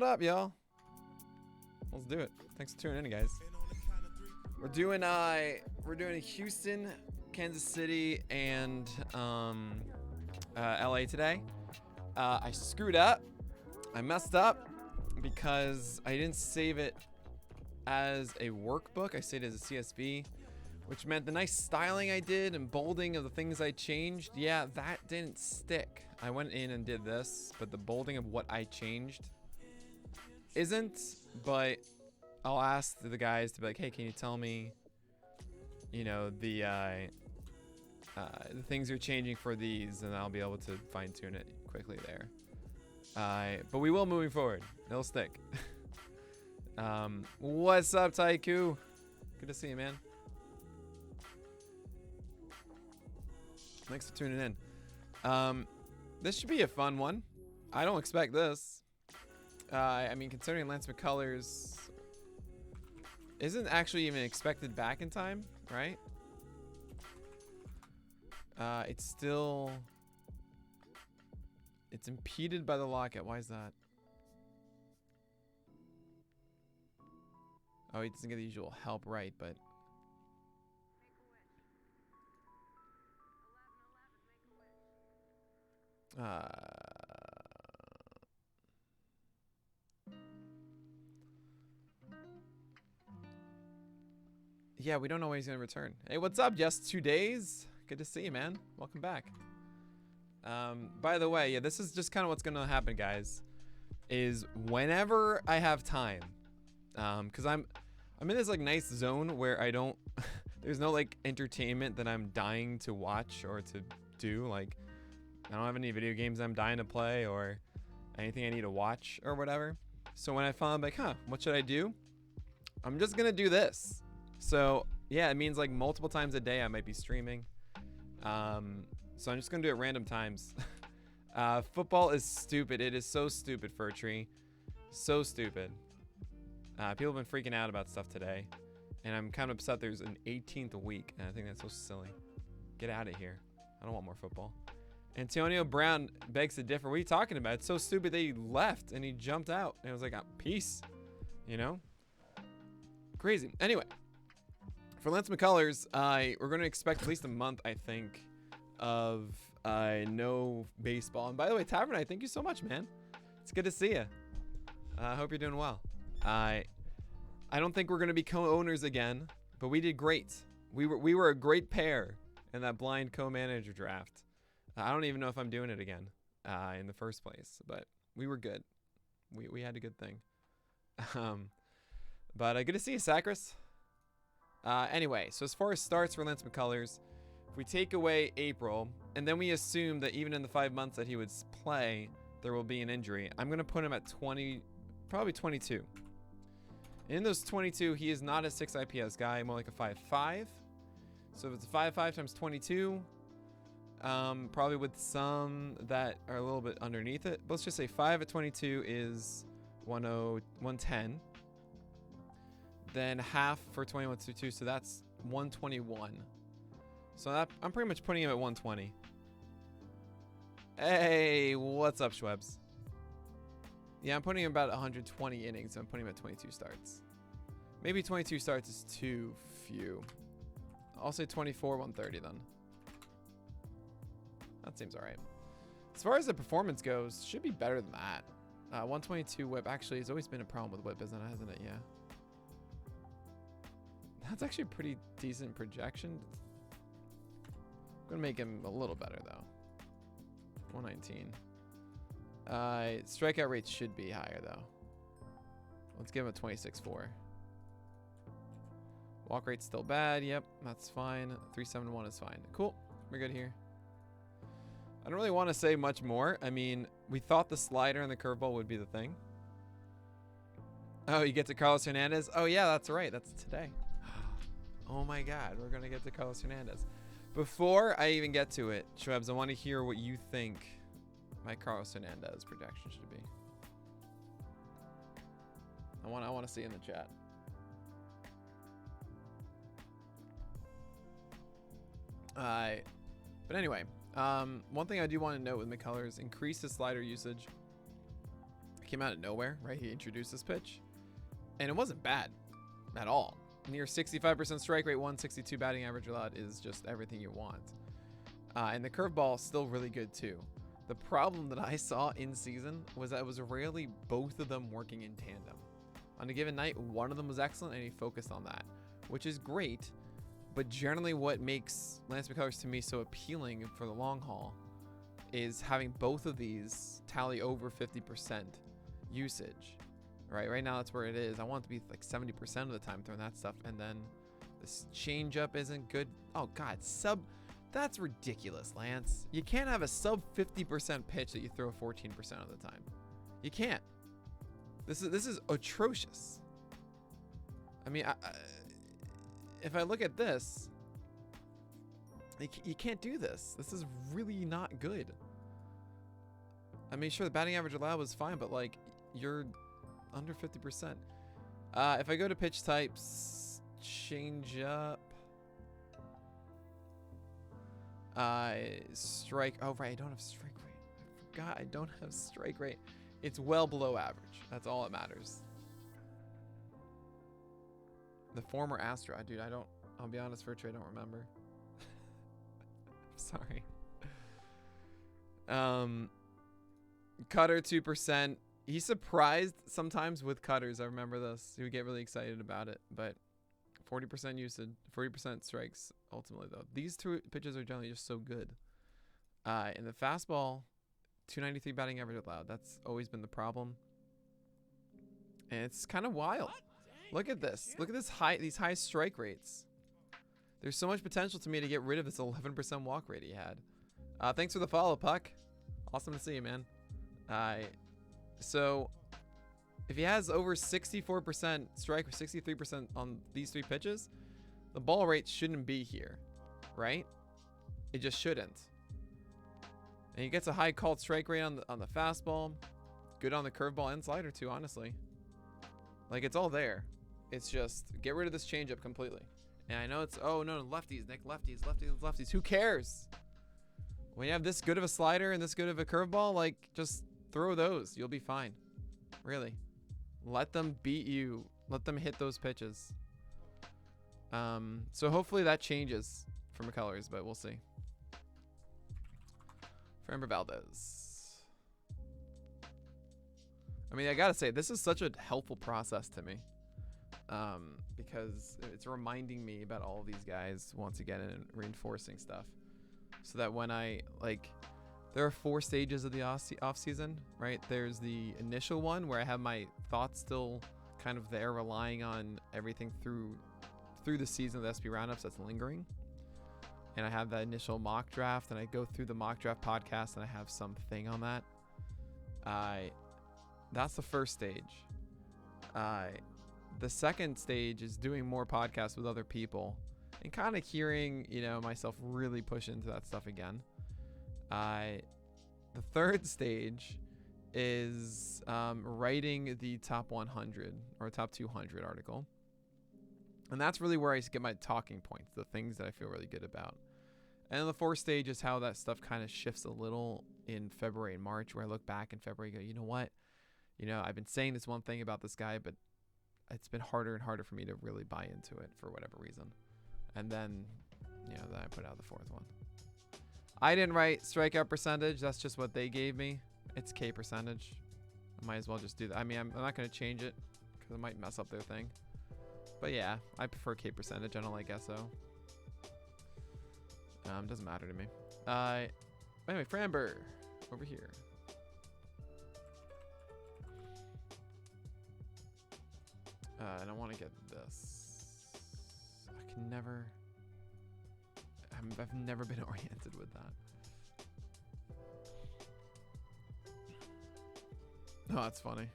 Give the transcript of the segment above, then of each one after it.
What up, y'all? Let's do it. Thanks for tuning in, guys. We're doing Houston, Kansas City, and LA today. I screwed up. I messed up because I didn't save it as a workbook. I saved it as a CSV, which meant the nice styling I did and bolding of the things I changed, yeah, that didn't stick. I went in and did this, but the bolding of what I changed isn't. But I'll ask the guys to be like, hey, can you tell me, you know, the things you're changing for these, and I'll be able to fine tune it quickly there. But we will moving forward. It'll stick. What's up, Taiku? Good to see you, man. Thanks for tuning in. This should be a fun one. I don't expect this. I mean, considering Lance McCullers isn't actually even expected back in time, right? It's impeded by the lockout. Why is that? Oh, he doesn't get the usual help, right? But yeah, we don't know when he's gonna return. Hey, what's up? Just 2 days. Good to see you, man. Welcome back. By the way, yeah, this is just kind of what's gonna happen, guys. Is whenever I have time, because I'm in this like nice zone where I don't. There's no like entertainment that I'm dying to watch or to do. Like, I don't have any video games I'm dying to play or anything I need to watch or whatever. So when I found like, what should I do? I'm just gonna do this. So yeah, it means like multiple times a day I might be streaming. So I'm just gonna do it random times. Football is stupid. It is so stupid, Fur Tree. So stupid. People have been freaking out about stuff today, and I'm kind of upset there's an 18th week, and I think that's so silly. Get out of here. I don't want more football. Antonio Brown begs to differ. What are you talking about? It's so stupid that he left and he jumped out. And it was like, peace. You know? Crazy. Anyway, for Lance McCullers, we're going to expect at least a month, I think, of no baseball. And by the way, Tavernite, thank you so much, man. It's good to see you. I hope you're doing well. I don't think we're going to be co-owners again, but we did great. We were a great pair in that blind co-manager draft. I don't even know if I'm doing it again in the first place, but we were good. We had a good thing. But good to see you, Sacris. Anyway, so as far as starts for Lance McCullers, if we take away April, and then we assume that even in the 5 months that he would play, there will be an injury, I'm going to put him at 20, probably 22. In those 22, he is not a 6 IPS guy, more like a 5.5. So if it's a 5.5 times 22, probably with some that are a little bit underneath it. But let's just say 5 at 22 is 110. Then half for 21.22, so that's 121. So that, I'm pretty much putting him at 120. Hey, what's up, Schwebs? Yeah, I'm putting him about 120 innings. I'm putting him at 22 starts. Maybe 22 starts is too few. I'll say 24, 130 then. That seems all right. As far as the performance goes, should be better than that. 122 whip. Actually, it's always been a problem with whip, hasn't it? Yeah. That's actually a pretty decent projection. I'm going to make him a little better, though. 119. Strikeout rates should be higher, though. Let's give him a 26.4. Walk rate's still bad. Yep, that's fine. 371 is fine. Cool. We're good here. I don't really want to say much more. I mean, we thought the slider and the curveball would be the thing. Oh, you get to Carlos Hernandez? Oh, yeah, that's right. That's today. Oh, my God. We're going to get to Carlos Hernandez. Before I even get to it, Schwebs, I want to hear what you think my Carlos Hernandez projection should be. I want to see in the chat. But anyway, one thing I do want to note with McCullers, increase his slider usage. came out of nowhere, right? He introduced this pitch, and it wasn't bad at all. Near 65% strike rate, 162 batting average allowed is just everything you want. And the curveball is still really good too. The problem that I saw in season was that it was rarely both of them working in tandem. On a given night, one of them was excellent and he focused on that, which is great. But generally what makes Lance McCullers to me so appealing for the long haul is having both of these tally over 50% usage. Right now that's where it is. I want it to be like 70% of the time throwing that stuff, and then this changeup isn't good. Oh God, that's ridiculous, Lance. You can't have a sub 50% pitch that you throw 14% of the time. You can't. This is atrocious. I mean, if I look at this, you can't do this. This is really not good. I mean, sure, the batting average allowed was fine, but like you're under 50%. If I go to pitch types, change up, strike. Oh right, I don't have strike rate. I forgot I don't have strike rate. It's well below average. That's all that matters. The former Astro, dude. I'll be honest, Virtue, I don't remember. Sorry. Cutter 2%. He's surprised sometimes with cutters. I remember this. He would get really excited about it, but 40% usage, 40% strikes ultimately though. These two pitches are generally just so good. In the fastball, 293 batting average allowed. That's always been the problem. And it's kind of wild. Look at this. Look at these high strike rates. There's so much potential to me to get rid of this 11% walk rate he had. Thanks for the follow, Puck. Awesome to see you, man. So if he has over 64% strike or 63% on these three pitches, the ball rate shouldn't be here, right? It just shouldn't. And he gets a high called strike rate on the fastball, good on the curveball and slider too, honestly. Like, it's all there. It's just get rid of this changeup completely. And I know it's, oh no, lefties, Nick, lefties. Who cares? When you have this good of a slider and this good of a curveball, like, just throw those. You'll be fine. Really. Let them beat you. Let them hit those pitches. So hopefully that changes for McCullers, but we'll see. Framber Valdez. I mean, I gotta say, this is such a helpful process to me. Because it's reminding me about all of these guys once again and reinforcing stuff. So that when there are 4 stages of the off season, right? There's the initial one where I have my thoughts still kind of there, relying on everything through the season of the SP roundups that's lingering. And I have that initial mock draft, and I go through the mock draft podcast, and I have something on that. That's the first stage. The second stage is doing more podcasts with other people and kind of hearing, myself really push into that stuff again. The third stage is writing the top 100 or top 200 article. And that's really where I get my talking points, the things that I feel really good about. And then the fourth stage is how that stuff kind of shifts a little in February and March, where I look back in February and go, you know what? I've been saying this one thing about this guy, but it's been harder and harder for me to really buy into it for whatever reason. And then, then I put out the fourth one. I didn't write strikeout percentage. That's just what they gave me. It's K percentage. I might as well just do that. I mean, I'm not going to change it because it might mess up their thing. But yeah, I prefer K percentage. I don't like SO. Doesn't matter to me. Anyway, Framber over here. And I want to get this. I've never been oriented with that. Oh, that's funny.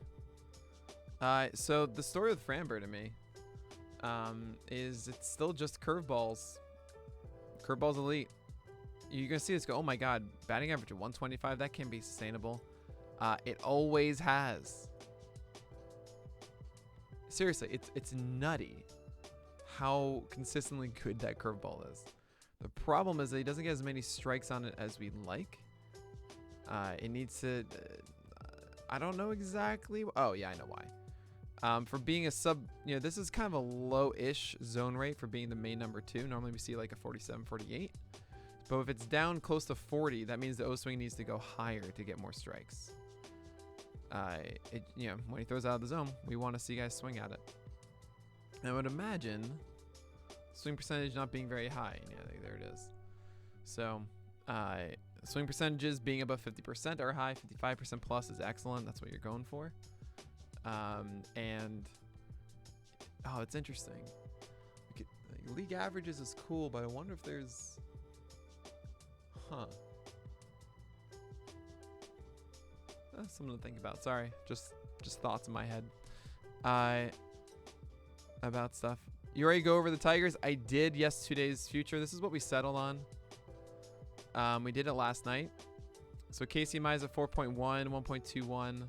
So the story with Framber to me is it's still just curveballs. Curveballs elite. You're going to see this go, oh my God, batting average of 125, that can be sustainable. It always has. Seriously, it's nutty how consistently good that curveball is. The problem is that he doesn't get as many strikes on it as we'd like. It needs to... I don't know exactly. Oh, yeah, I know why. For being a sub, this is kind of a low-ish zone rate for being the main number 2. Normally we see like a 47, 48. But if it's down close to 40, that means the O-swing needs to go higher to get more strikes. When he throws out of the zone, we want to see guys swing at it. And I would imagine swing percentage not being very high. Yeah, there it is. So, swing percentages being above 50% are high. 55% plus is excellent. That's what you're going for. It's interesting. League averages is cool, but I wonder if there's... something to think about. Sorry, just thoughts in my head. About stuff. You ready to go over the Tigers? I did. Yes, 2 days future. This is what we settled on. We did it last night. So Casey Mize at 4.1, 1.21.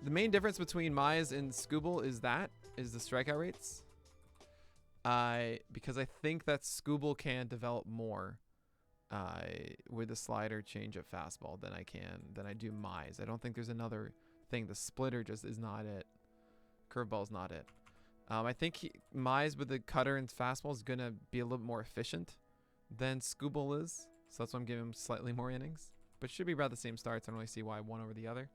The main difference between Mize and Scooble is the strikeout rates. Because I think that Scooble can develop more with the slider change of fastball than I do Mize. I don't think there's another thing. The splitter just is not it. Curveball's not it. I think Mize with the cutter and fastball is going to be a little more efficient than Scooble is. So that's why I'm giving him slightly more innings. But should be about the same starts. I don't really see why one over the other.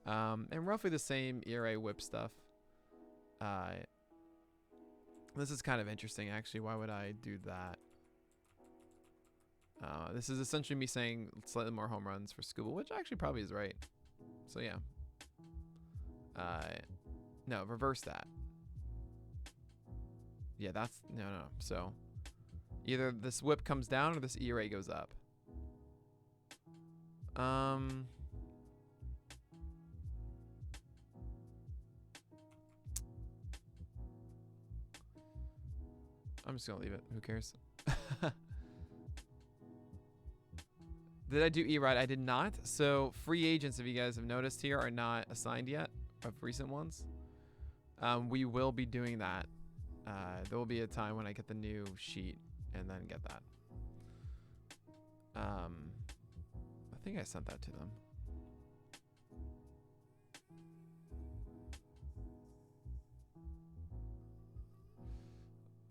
And roughly the same ERA whip stuff. This is kind of interesting, actually. Why would I do that? This is essentially me saying slightly more home runs for Scooble, which actually probably is right. So, yeah. No, reverse that. Yeah, that's... No. So, either this whip comes down or this ERA goes up. I'm just going to leave it. Who cares? Did I do E-Ride? I did not. So free agents, if you guys have noticed here, are not assigned yet of recent ones. We will be doing that. There will be a time when I get the new sheet and then get that. I think I sent that to them.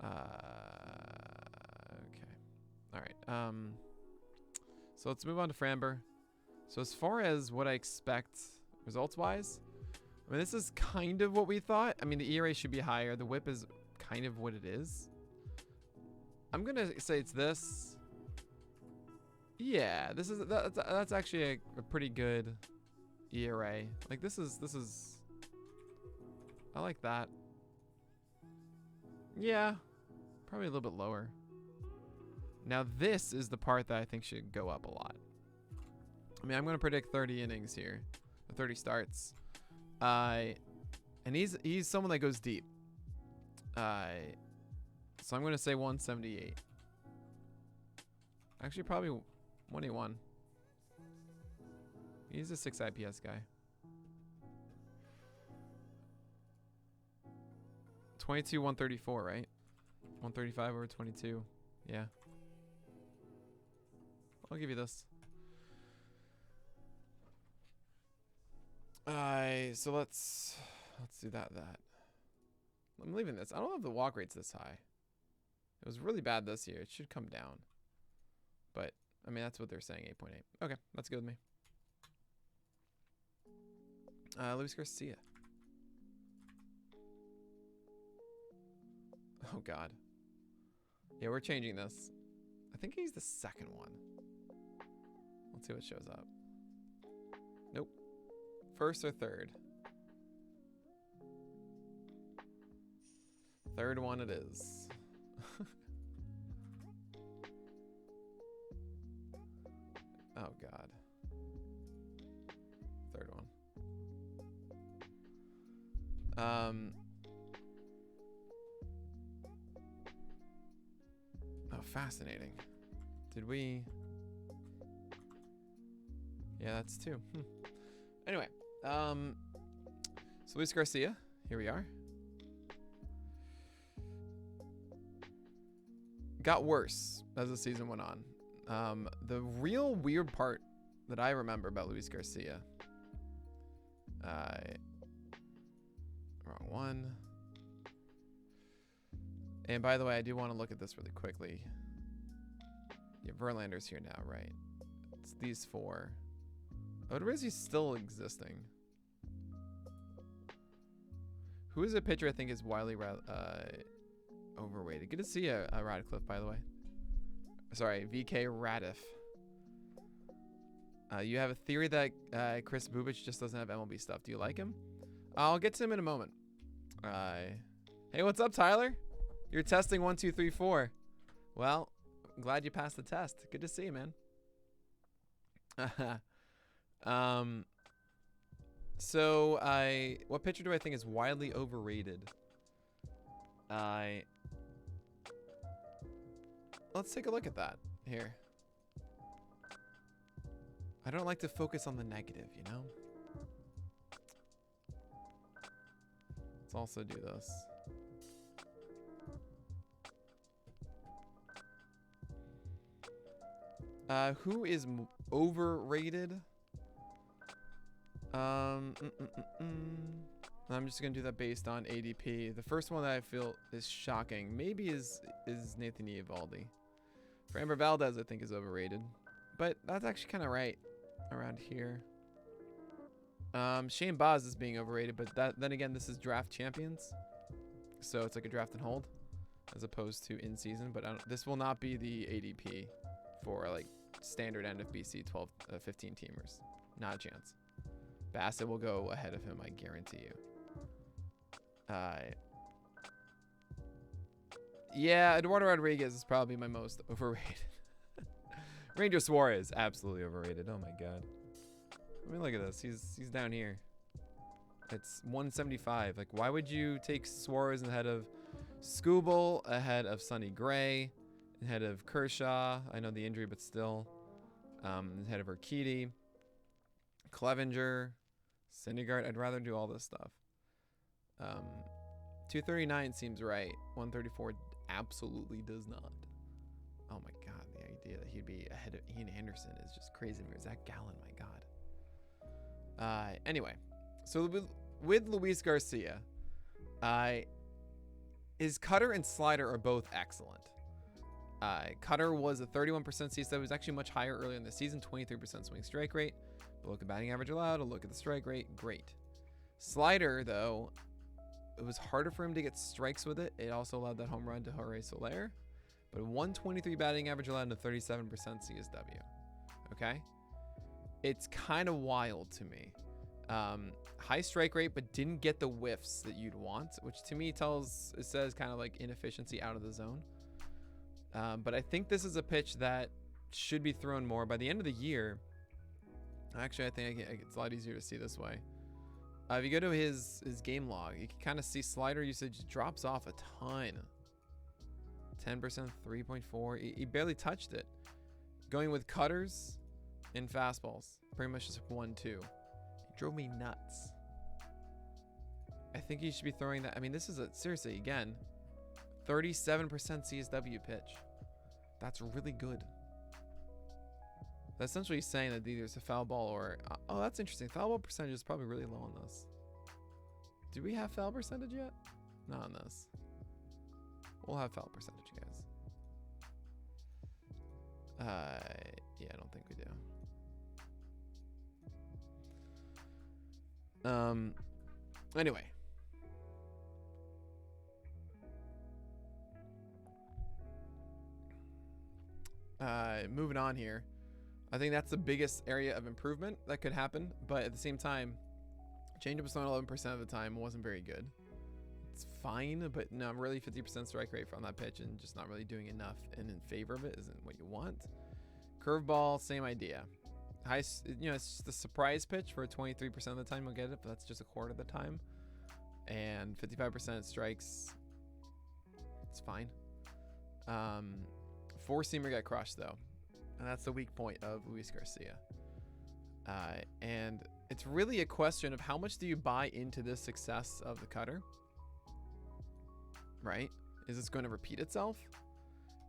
Okay. All right. So let's move on to Framber. So as far as what I expect results-wise, I mean, this is kind of what we thought. I mean, the ERA should be higher. The whip is kind of what it is. I'm going to say it's this. Yeah, that's actually a pretty good ERA. Like, this is... I like that. Yeah, probably a little bit lower. Now this is the part that I think should go up a lot. I mean, I'm going to predict 30 innings here, 30 starts. And he's someone that goes deep. So I'm going to say 178. Actually, probably 181. He's a 6 IPS guy. 22, 134, right? 135 over 22. Yeah. I'll give you this. So let's do that. I'm leaving this. I don't know if the walk rate's this high. It was really bad this year. It should come down. But, I mean, that's what they're saying, 8.8. Okay, that's good with me. Luis Garcia. Oh, God. Yeah, we're changing this. I think he's the second one. Let's see what shows up. Nope. First or third? Third one it is. Oh, God. Third one. Oh, fascinating. Did we... Yeah, that's two. Anyway, so Luis Garcia, here we are. Got worse as the season went on. The real weird part that I remember about Luis Garcia. Wrong one. And by the way, I do want to look at this really quickly. Yeah, Verlander's here now, right? It's these four. Odorizzi's still existing. Who is a pitcher I think is wildly overrated? Good to see you, Radcliffe, by the way. Sorry, VK Radiff. You have a theory that Chris Bubich just doesn't have MLB stuff. Do you like him? I'll get to him in a moment. Hey, what's up, Tyler? You're testing 1, 2, 3, 4. Well, I'm glad you passed the test. Good to see you, man. So what pitcher do I think is widely overrated? Let's take a look at that here. I don't like to focus on the negative, you know? Let's also do this. Who is overrated? I'm just gonna do that based on ADP. The first one that I feel is shocking, maybe is Nathan Eovaldi. Framber Valdez, I think, is overrated, but that's actually kind of right around here. Shane Baz is being overrated, but then again, this is draft champions, so it's like a draft and hold as opposed to in season. But this will not be the ADP for like standard NFBC 12, 15 teamers. Not a chance. Bassett will go ahead of him, I guarantee you. Yeah, Eduardo Rodriguez is probably my most overrated. Ranger Suarez, absolutely overrated. Oh my god. I mean, look at this. He's down here. It's 175. Like, why would you take Suarez ahead of Skubal, ahead of Sonny Gray, ahead of Kershaw? I know the injury, but still. Ahead of Urquidy, Clevenger, Syndergaard. I'd rather do all this stuff. 239 seems right. 134 absolutely does not. Oh my god, the idea that he'd be ahead of Ian Anderson is just crazy. Zach Gallen, my god. Anyway, so with Luis Garcia, his cutter and slider are both excellent. Cutter was a 31% CSW. It was actually much higher earlier in the season, 23% swing strike rate. But look at batting average allowed, a look at the strike rate, great. Slider, though, it was harder for him to get strikes with it. It also allowed that home run to Jorge Soler. But 123 batting average allowed and a 37% CSW. Okay? It's kind of wild to me. High strike rate, but didn't get the whiffs that you'd want, which to me says kind of like inefficiency out of the zone. But I think this is a pitch that should be thrown more by the end of the year. Actually, I think it's a lot easier to see this way. If you go to his game log, you can kind of see slider usage drops off a ton. 10%, 3.4. He barely touched it. Going with cutters and fastballs, pretty much just 1-2. He drove me nuts. I think he should be throwing that. I mean, this is seriously, again, 37% CSW pitch. That's really good. That's essentially saying that either it's a foul ball or... oh, that's interesting. Foul ball percentage is probably really low on this. Do we have foul percentage yet? Not on this. We'll have foul percentage, guys. Yeah, I don't think we do. Anyway. Moving on here. I think that's the biggest area of improvement that could happen, but at the same time, changeup was thrown 11% of the time, wasn't very good. It's fine, but no, really 50% strike rate on that pitch and just not really doing enough and in favor of it isn't what you want. Curveball, same idea. High, it's just the surprise pitch for 23% of the time you'll get it, but that's just a quarter of the time. And 55% strikes, it's fine. Four-seamer got crushed though. And that's the weak point of Luis Garcia. And it's really a question of how much do you buy into this success of the cutter? Right? Is this going to repeat itself?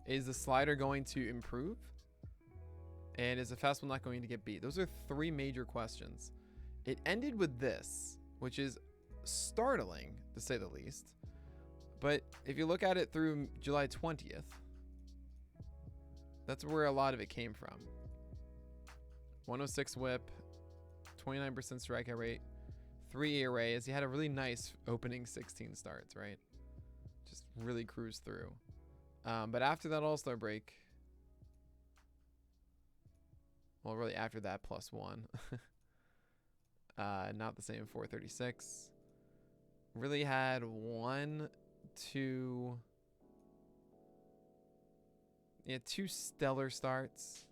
Is the slider going to improve? And is a fastball not going to get beat? Those are 3 major questions. It ended with this, which is startling, to say the least. But if you look at it through July 20th, that's where a lot of it came from. 106 whip, 29% strikeout rate, 3 ERAs. He had a really nice opening 16 starts, right? Just really cruised through. But after that All-Star break, well, really after that +1, not the same, 436. Really had 2 stellar starts,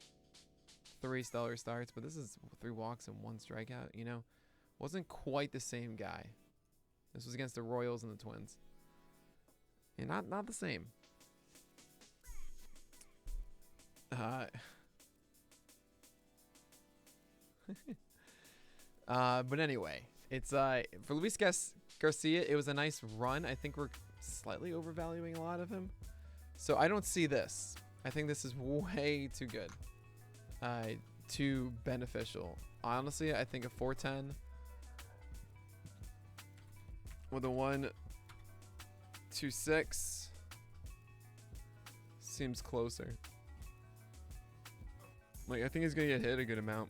3 stellar starts, but this is 3 walks and 1 strikeout, you know? Wasn't quite the same guy. This was against the Royals and the Twins. And not the same. But anyway, it's for Luis Garcia, it was a nice run. I think we're slightly overvaluing a lot of him. So I don't see this. I think this is way too good. Too beneficial. Honestly, I think a 410 with a 1.26 seems closer. Like, I think he's gonna get hit a good amount.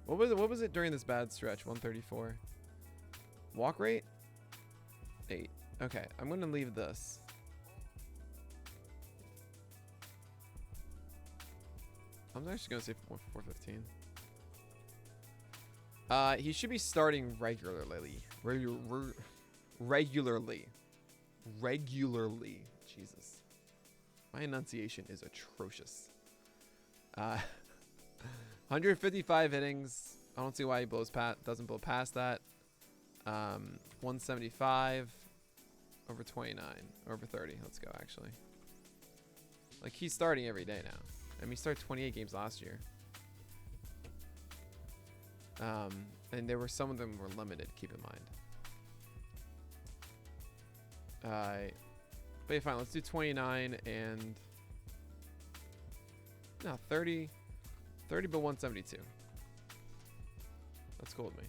What was it during this bad stretch? 134. Walk rate? 8. Okay, I'm gonna leave this. I'm actually gonna say 415. He should be starting regularly. Regularly. Jesus. My enunciation is atrocious. 155 innings. I don't see why he doesn't blow past that. 175 over 29, over 30. Let's go, actually. Like, he's starting every day now. I mean, he started 28 games last year. And there were some of them were limited, keep in mind. But yeah, fine, let's do 29 and no, 30 but 172. That's cool with me.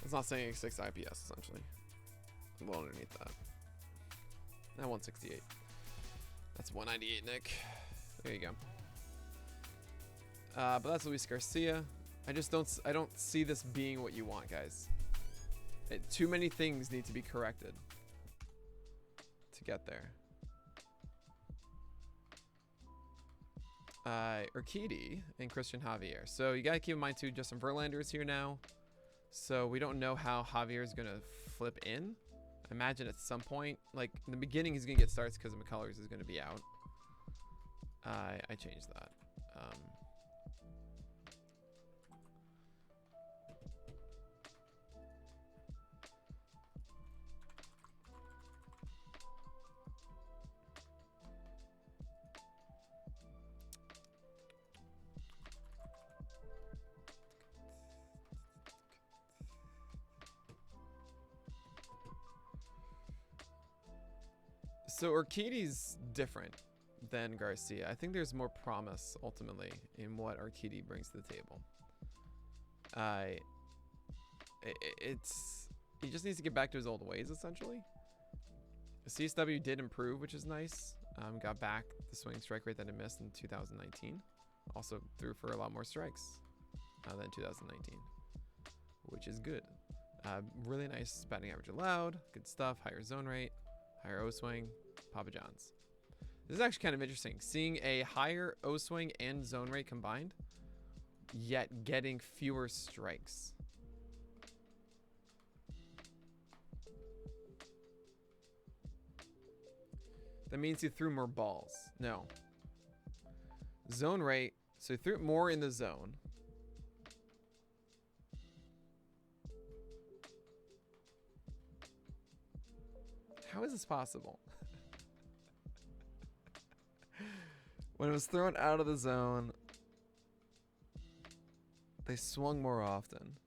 It's not saying 6 IPS essentially. Well, underneath that. Now 168. That's 198, Nick. There you go. But that's Luis Garcia. I don't see this being what you want, guys. Too many things need to be corrected to get there. Urquidy and Christian Javier. So you gotta keep in mind too, Justin Verlander is here now. So we don't know how Javier is gonna flip in. I imagine at some point, like in the beginning, he's gonna get starts because McCullers is gonna be out. I changed that. So Urquidy's different than Garcia. I think there's more promise ultimately in what Urquidy brings to the table. He just needs to get back to his old ways essentially. CSW did improve, which is nice. Got back the swing strike rate that it missed in 2019. Also threw for a lot more strikes than 2019, which is good. Really nice batting average allowed, good stuff. Higher zone rate, higher O swing. Papa John's. This is actually kind of interesting. Seeing a higher O swing and zone rate combined, yet getting fewer strikes. That means he threw more balls. No. Zone rate. So he threw more in the zone. How is this possible? When it was thrown out of the zone, they swung more often.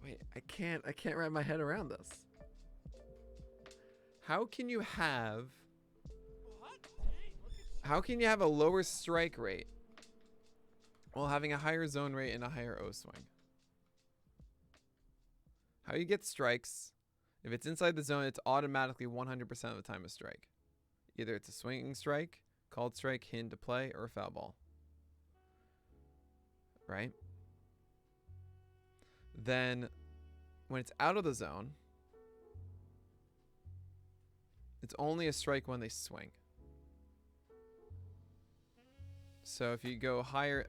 Wait, I can't wrap my head around this. How can you have a lower strike rate while having a higher zone rate and a higher O swing? How you get strikes, if it's inside the zone, it's automatically 100% of the time a strike. Either it's a swinging strike, called strike, hit into play, or a foul ball. Right? Then when it's out of the zone, it's only a strike when they swing. So if you go higher...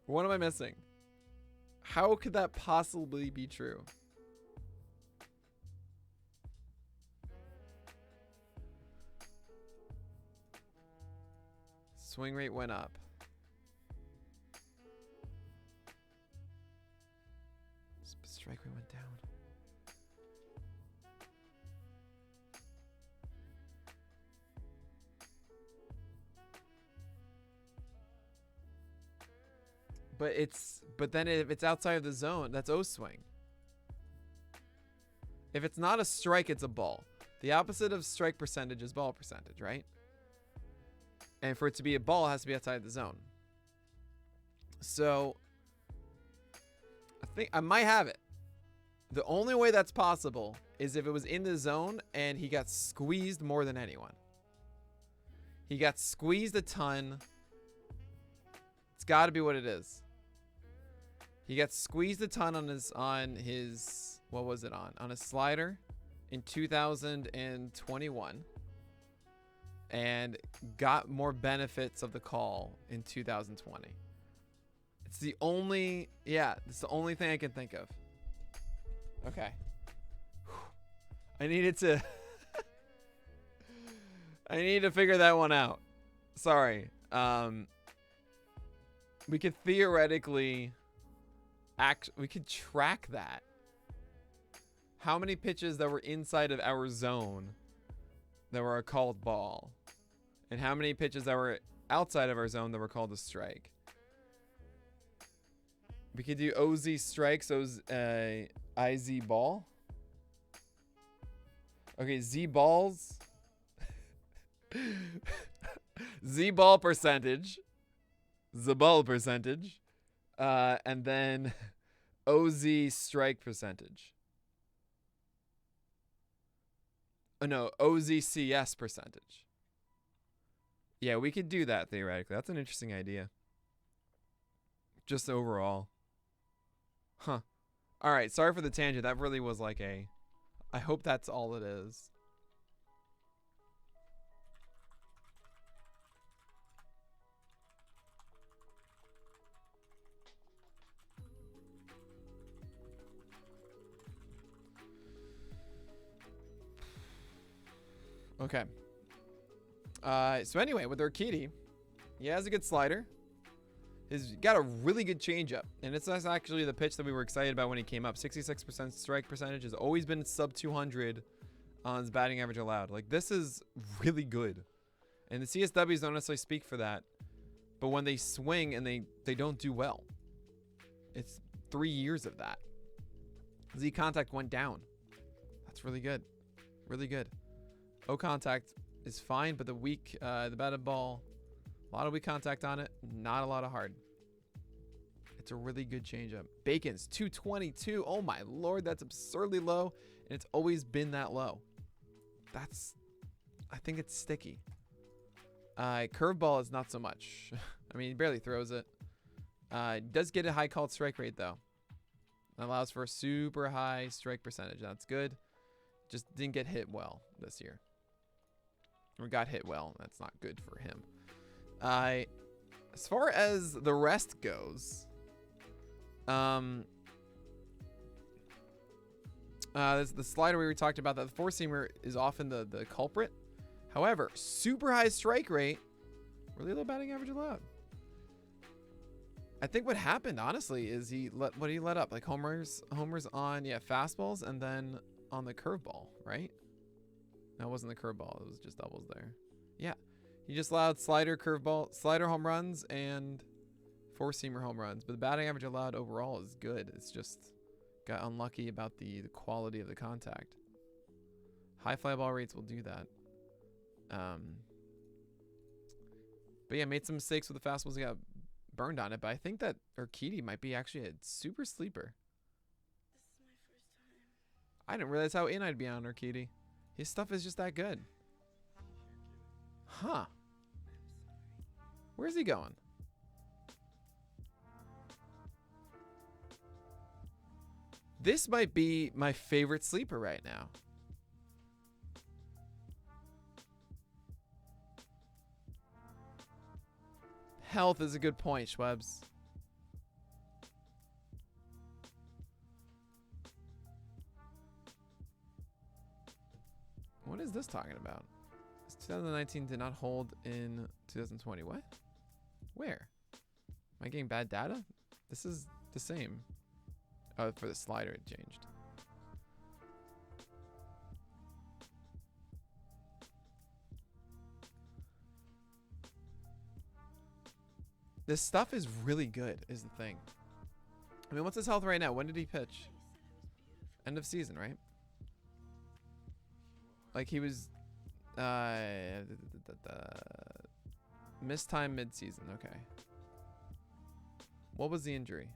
what am I missing? How could that possibly be true? Swing rate went up. Strike rate went down. But then if it's outside of the zone, that's O swing. If it's not a strike, it's a ball. The opposite of strike percentage is ball percentage, right? And for it to be a ball, it has to be outside the zone. So I think I might have it. The only way that's possible is if it was in the zone and he got squeezed more than anyone. He got squeezed a ton. It's got to be what it is. He got squeezed a ton on his what was it on his slider in 2021 and got more benefits of the call in 2020. It's the only thing I can think of. Okay. I needed to I need to figure that one out. Sorry. We could theoretically we could track that. How many pitches that were inside of our zone that were a called ball, and how many pitches that were outside of our zone that were called a strike. We could do OZ strikes, IZ ball. Okay, Z balls. Z ball percentage. The ball percentage. And then OZ strike percentage. Oh no, OZCS percentage. Yeah, we could do that theoretically. That's an interesting idea. Just overall. Huh. All right, sorry for the tangent. That really was like I hope that's all it is. Okay. So anyway, with Urquidy, he has a good slider. He's got a really good changeup, and it's actually the pitch that we were excited about when he came up. 66% strike percentage, has always been sub 200 on his batting average allowed. Like, this is really good, and the CSWs don't necessarily speak for that. But when they swing and they don't do well, it's 3 years of that. Z contact went down. That's really good, really good. O contact is fine, but the batted ball, a lot of weak contact on it, not a lot of hard. It's a really good changeup. Bacon's 222. Oh my lord, that's absurdly low, and it's always been that low. I think it's sticky. Curveball is not so much. I mean, he barely throws it. Does get a high called strike rate though. That allows for a super high strike percentage. That's good. Just didn't get hit well this year. Or got hit well. That's not good for him. As far as the rest goes, the slider we talked about, that the four-seamer is often the culprit. However, super high strike rate, really low batting average allowed. I think what happened, honestly, is he let up? Like homers on fastballs, and then on the curveball, right? That wasn't the curveball. It was just doubles there. Yeah. He just allowed slider, curveball, slider home runs, and four-seamer home runs. But the batting average allowed overall is good. It's just Got unlucky about the quality of the contact. High fly ball rates will do that. But yeah, made some mistakes with the fastballs. He got burned on it. But I think that Urquidy might be actually a super sleeper. This is my first time. I didn't realize how in I'd be on Urquidy. His stuff is just that good. Huh. I'm sorry. Where's he going? This might be my favorite sleeper right now. Health is a good point, Schwebs. What is this talking about? 2019 did not hold in 2020. What? Where? Am I getting bad data? This is the same. Oh, for the slider it changed. This stuff is really good, is the thing. I mean, what's his health right now? When did he pitch? You said I was beautiful. End of season, right? Like he was missed time mid-season. Okay. What was the injury?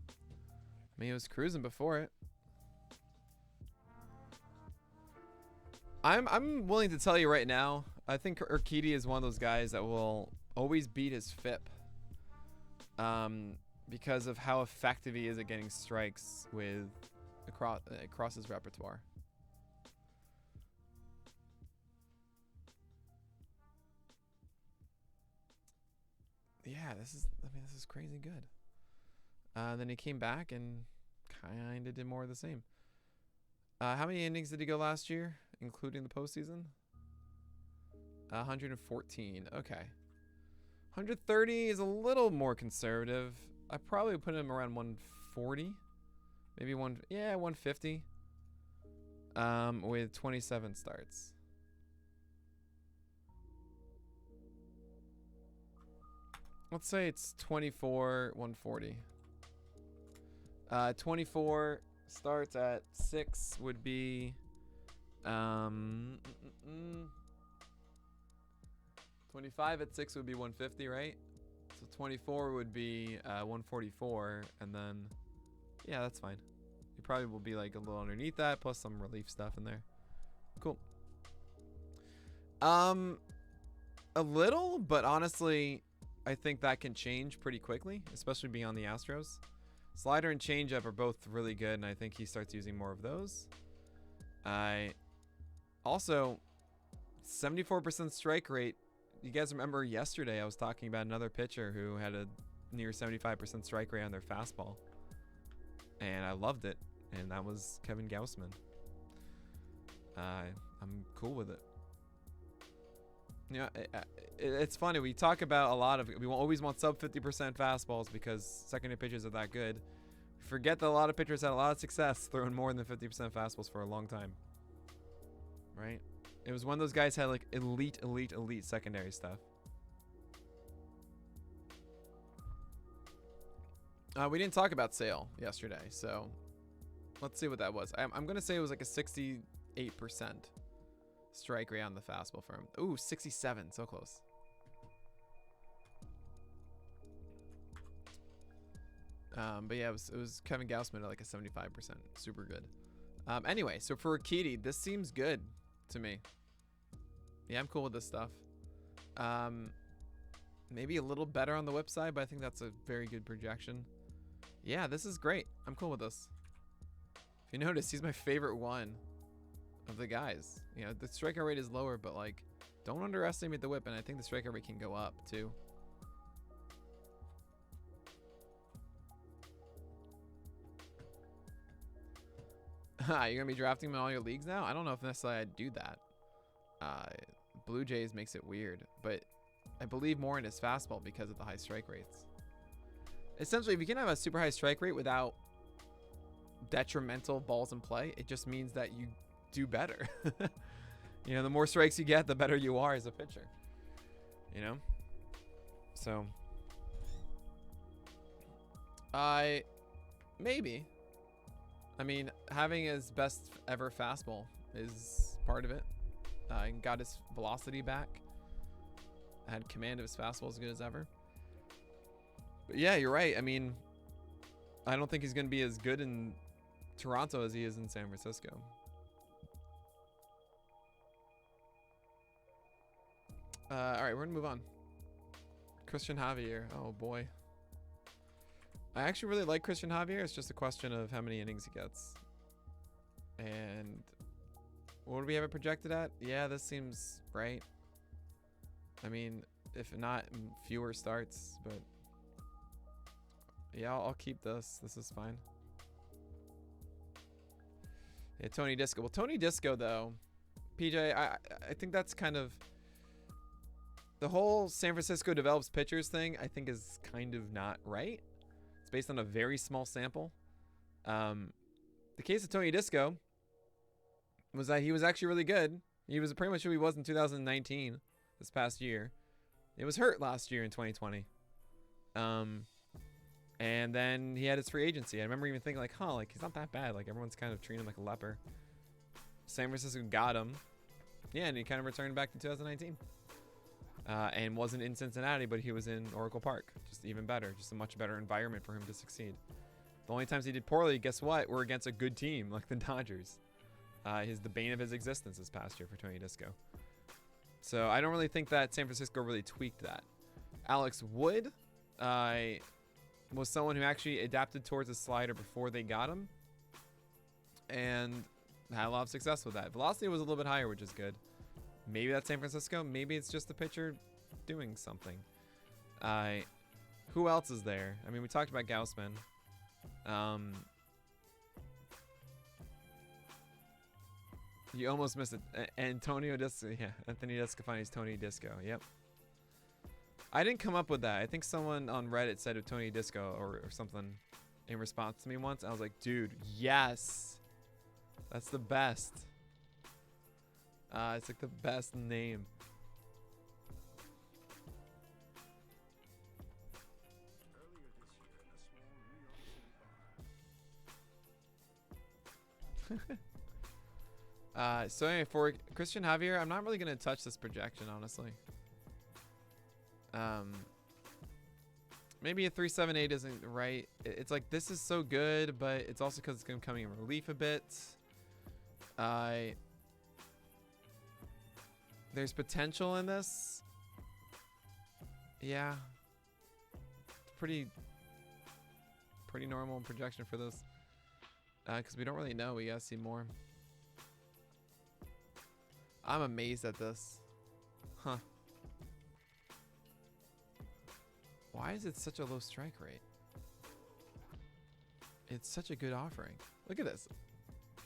I mean, he was cruising before it. I'm willing to tell you right now, I think Urquidy is one of those guys that will always beat his FIP. Because of how effective he is at getting strikes with across his repertoire. Yeah, this is crazy good. Then he came back and kind of did more of the same. How many innings did he go last year, including the postseason? 114. Okay. 130 is a little more conservative. I probably put him around 140. Maybe 150. With 27 starts. Let's say it's 24, 140. 24 starts at 6 would be 25 at 6 would be 150, right? So 24 would be 144, and then yeah, that's fine. You probably will be like a little underneath that, plus some relief stuff in there. Cool. A little, but honestly, I think that can change pretty quickly, especially being on the Astros. Slider and changeup are both really good, and I think he starts using more of those. I also 74% strike rate. You guys remember yesterday I was talking about another pitcher who had a near 75% strike rate on their fastball, and I loved it, and that was Kevin Gausman. I'm cool with it. You know, it's funny. We talk about a lot of, we always want sub 50% fastballs because secondary pitchers are that good. We forget that a lot of pitchers had a lot of success throwing more than 50% fastballs for a long time. Right? It was one of those guys had like elite secondary stuff. We didn't talk about Sale yesterday, so let's see what that was. I'm going to say it was like a 68% strike rate on the fastball for him. Ooh, 67, so close. But yeah, it was Kevin Gausman at like a 75%, super good. Anyway, so for Urquidy, this seems good to me. Yeah, I'm cool with this stuff. Maybe a little better on the whip side, but I think that's a very good projection. Yeah, this is great. I'm cool with this. If you notice, he's my favorite one of the guys. You know, the strikeout rate is lower, but like, don't underestimate the whip, and I think the strikeout rate can go up too. You're gonna be drafting him in all your leagues now? I don't know if necessarily I'd do that. Blue Jays makes it weird, but I believe more in his fastball because of the high strike rates. Essentially, if you can have a super high strike rate without detrimental balls in play, it just means that you do better. You know, the more strikes you get, the better you are as a pitcher. You know? So I maybe. I mean, having his best ever fastball is part of it. Got his velocity back. Had command of his fastball as good as ever. But yeah, you're right. I mean, I don't think he's going to be as good in Toronto as he is in San Francisco. All right, we're going to move on. Christian Javier. Oh, boy. I actually really like Christian Javier. It's just a question of how many innings he gets. And what do we have it projected at? Yeah, this seems right. I mean, if not fewer starts, but yeah, I'll keep this. This is fine. Yeah, Tony Disco. Well, Tony Disco, though, PJ, I think that's kind of the whole San Francisco develops pitchers thing. I think is kind of not right. It's based on a very small sample. The case of Tony Disco was that he was actually really good. He was pretty much who he was in 2019, this past year. It was hurt last year in 2020. And then he had his free agency. I remember even thinking like, huh, like he's not that bad. Like everyone's kind of treating him like a leper. San Francisco got him. Yeah, and he kind of returned back to 2019. And wasn't in Cincinnati, but he was in Oracle Park. Just even better. Just a much better environment for him to succeed. The only times he did poorly, guess what? Were against a good team like the Dodgers. He's the bane of his existence this past year for Tony Disco. So I don't really think that San Francisco really tweaked that. Alex Wood was someone who actually adapted towards a slider before they got him. And had a lot of success with that. Velocity was a little bit higher, which is good. Maybe that's San Francisco. Maybe it's just the pitcher doing something. Who else is there? I mean, we talked about Gaussman. You almost missed it. Antonio Disco. Yeah, Anthony Descafani's Tony Disco. Yep. I didn't come up with that. I think someone on Reddit said Tony Disco or something in response to me once. I was like, dude, yes. That's the best. It's like the best name. So anyway, for Christian Javier, I'm not really going to touch this projection, honestly. Maybe a 3.78 isn't right. It's like, this is so good, but it's also because it's going to come in relief a bit. There's potential in this. Yeah. Pretty normal projection for this. Because we don't really know. We gotta see more. I'm amazed at this. Huh. Why is it such a low strike rate? It's such a good offering. Look at this.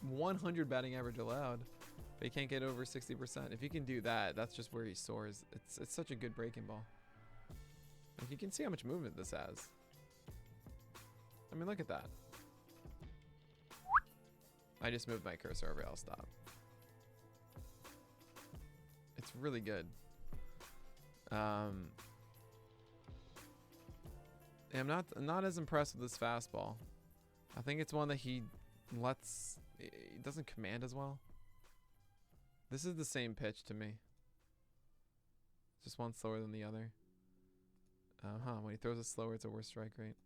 100 batting average allowed. But he can't get over 60%. If you can do that, that's just where he soars. It's such a good breaking ball. Like you can see how much movement this has. I mean, look at that. I just moved my cursor over. I'll stop. It's really good. I'm not as impressed with this fastball. I think it's one that he doesn't command as well. This is the same pitch to me. Just one slower than the other. When he throws it slower, it's a worse strike rate.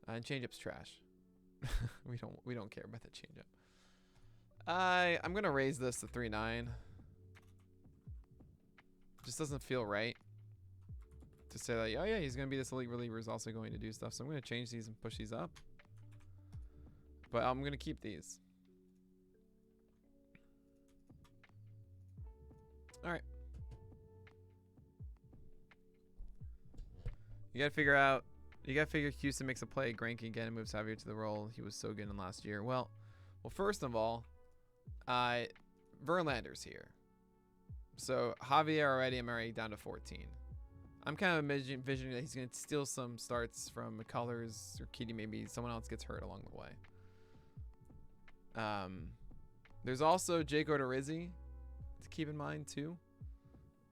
And changeup's trash. we don't care about the changeup. I'm gonna raise this to 3.9. Just doesn't feel right to say that. Oh yeah, he's gonna be this elite reliever. Is also going to do stuff. So I'm gonna change these and push these up. But I'm gonna keep these. All right. You gotta figure Houston makes a play. Greinke again and moves Javier to the role. He was so good in last year. Well, first of all, Verlander's here. So Javier already, I'm already down to 14. I'm kind of envisioning that he's going to steal some starts from McCullers or Kitty. Maybe someone else gets hurt along the way. There's also Jake Odorizzi to keep in mind too.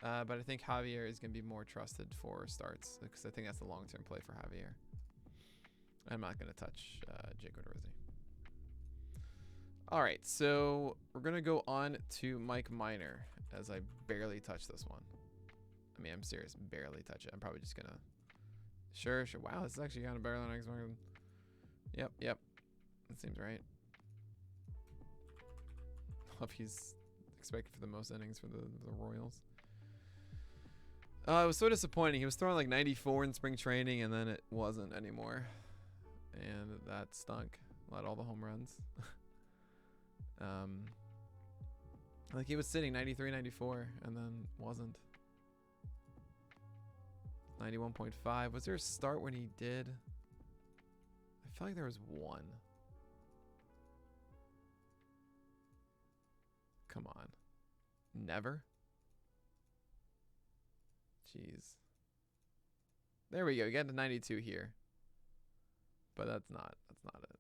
But I think Javier is going to be more trusted for starts because I think that's the long-term play for Javier. I'm not going to touch Jake Odorizzi. All right, so we're going to go on to Mike Minor, as I barely touched this one. I mean, I'm serious, barely touch it. I'm probably just going to... Sure. Wow, this is actually kind of better than I expected. Yep. That seems right. Hope he's expected for the most innings for the Royals. It was so disappointing. He was throwing like 94 in spring training, and then it wasn't anymore. And that stunk. Let all the home runs. Like he was sitting 93, 94, and then wasn't. 91.5. Was there a start when he did? I feel like there was one. Come on. Never? Jeez. There we go. Get to 92 here. But that's not it.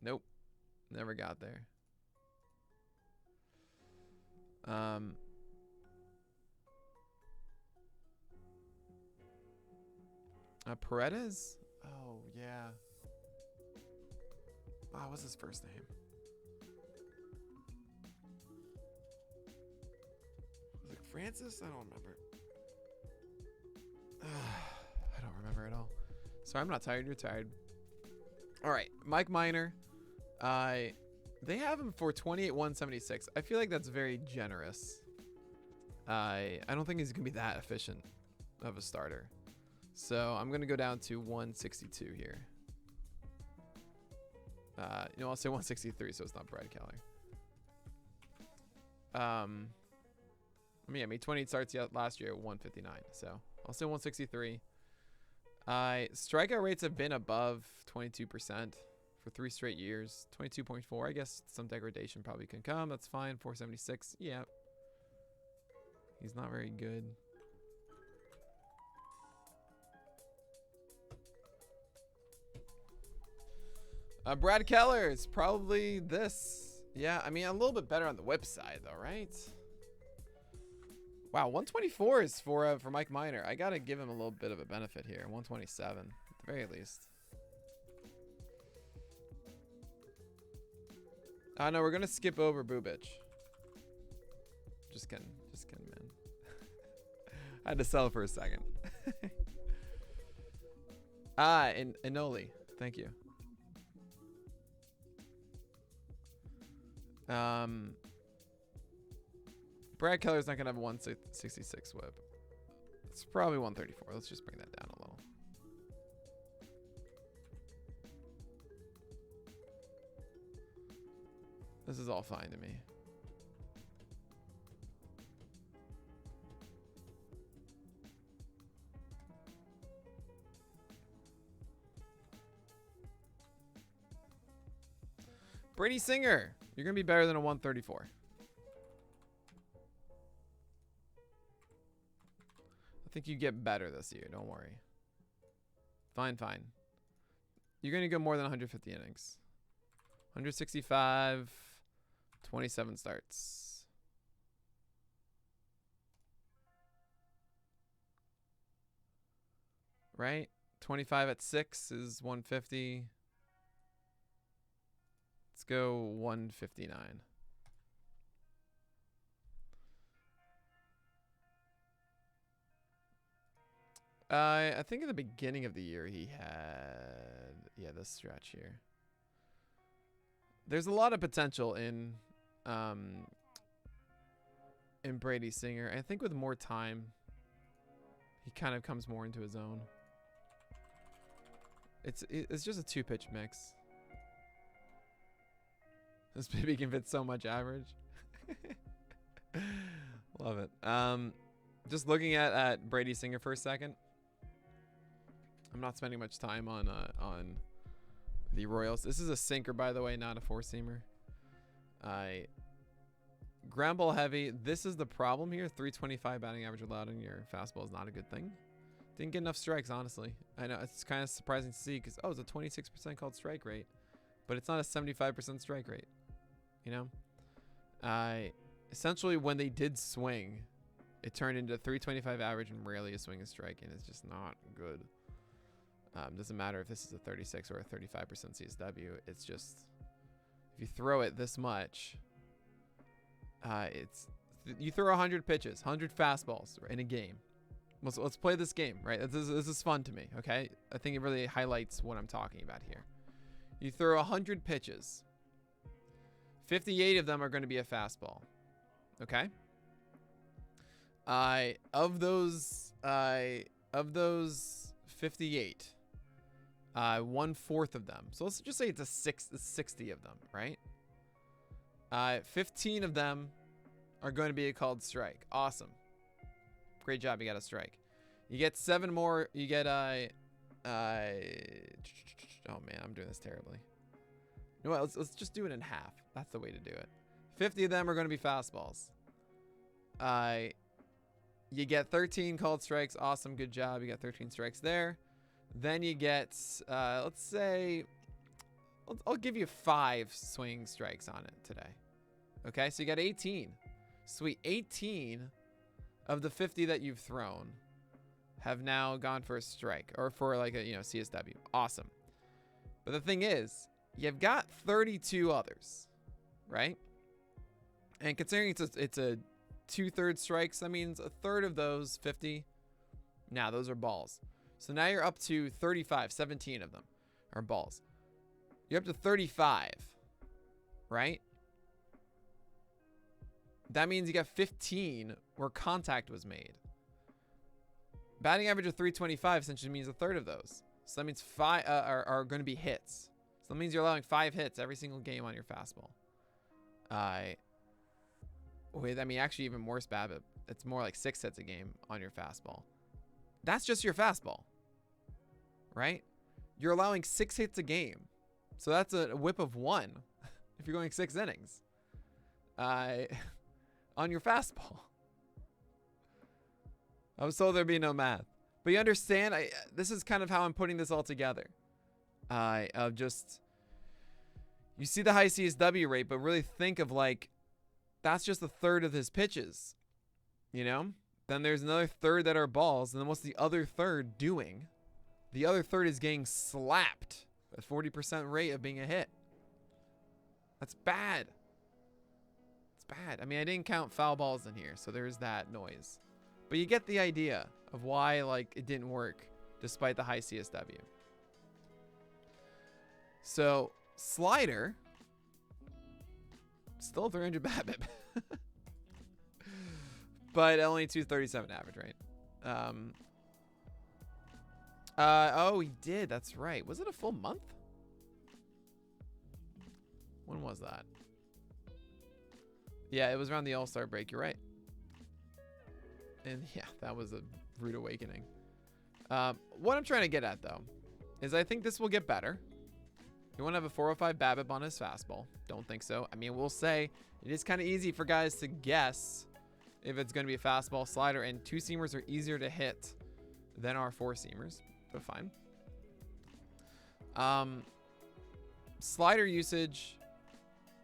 Nope. Never got there. Paredes? Oh, yeah. Wow, what's his first name? Was it Francis? I don't remember. I don't remember at all. Sorry, I'm not tired. You're tired. All right, Mike Minor. They have him for 28,176. I feel like that's very generous. I don't think he's gonna be that efficient of a starter. So I'm gonna go down to 162 here. I'll say 163, so it's not Brad Keller. I mean, 28 starts last year at 159, so I'll say 163. Strikeout rates have been above 22% for 3 straight years. 22.4. I guess some degradation probably can come. That's fine. 476. Yeah. He's not very good. Brad Keller is probably this. Yeah, I mean, a little bit better on the whip side, though, right? Wow, 124 is for Mike Minor. I got to give him a little bit of a benefit here. 127, at the very least. No, we're going to skip over Bubic. Just kidding, man. I had to sell for a second. And Inoli. Thank you. Brad Keller's not going to have a 166 whip. It's probably 134. Let's just bring that down a little. This is all fine to me. Brady Singer, you're going to be better than a 134. I think you get better this year. Don't worry. Fine. You're going to go more than 150 innings. 165, 27 starts. Right? 25 at 6 is 150. Let's go 159. I think at the beginning of the year he had, this stretch here. There's a lot of potential in Brady Singer. I think with more time, he kind of comes more into his own. It's just a 2-pitch mix. This baby can fit so much average. Love it. Just looking at Brady Singer for a second. I'm not spending much time on the Royals. This is a sinker, by the way, not a 4-seamer. Ground ball heavy. This is the problem here. 325 batting average allowed in your fastball is not a good thing. Didn't get enough strikes, honestly. I know it's kind of surprising to see because, it's a 26% called strike rate, but it's not a 75% strike rate. You know? Essentially, when they did swing, it turned into 325 average and rarely a swing and strike, and it's just not good. Doesn't matter if this is a 36 or a 35% CSW. It's just if you throw it this much, you throw 100 pitches, 100 fastballs in a game. Let's play this game, right? This is fun to me, okay? I think it really highlights what I'm talking about here. You throw 100 pitches. 58 of them are going to be a fastball, okay? Of those 58, 1/4 of them. So let's just say it's 60 of them, right? 15 of them are going to be a called strike. Awesome. Great job. You got a strike. You get 7 more. You get oh man, I'm doing this terribly. You know what? Let's just do it in half. That's the way to do it. 50 of them are going to be fastballs. You get 13 called strikes. Awesome. Good job. You got 13 strikes there. Then you get, let's say, I'll give you 5 swing strikes on it today. Okay, so you got 18. Sweet. 18 of the 50 that you've thrown have now gone for a strike or for like a, CSW. Awesome. But the thing is, you've got 32 others, right? And considering it's a 2/3 strikes, that means a third of those 50. Now those are balls. So now you're up to 35. 17 of them are balls. You're up to 35, right? That means you got 15 where contact was made. Batting average of 325 essentially means a third of those. So that means 5 are going to be hits. So that means you're allowing 5 hits every single game on your fastball. Actually even worse BABIP. It's more like 6 hits a game on your fastball. That's just your fastball, right? You're allowing 6 hits a game. So that's a whip of 1 if you're going 6 innings on your fastball. I was told there'd be no math. But you understand, this is kind of how I'm putting this all together. You see the high CSW rate, but really think of like, that's just a third of his pitches, Then there's another third that are balls. And then what's the other third doing? The other third is getting slapped at 40% rate of being a hit. That's bad. It's bad. I mean, I didn't count foul balls in here, so there's that noise. But you get the idea of why it didn't work despite the high CSW. So slider, still 300 BABIP, but only 237 average, right? Oh, he did. That's right. Was it a full month? When was that? Yeah, it was around the All-Star break. You're right. And yeah, that was a rude awakening. What I'm trying to get at, though, is I think this will get better. You want to have a 405 BABIP on his fastball. Don't think so. I mean, we'll say it is kind of easy for guys to guess if it's going to be a fastball, slider, and 2-seamers are easier to hit than our 4-seamers. But fine. Slider usage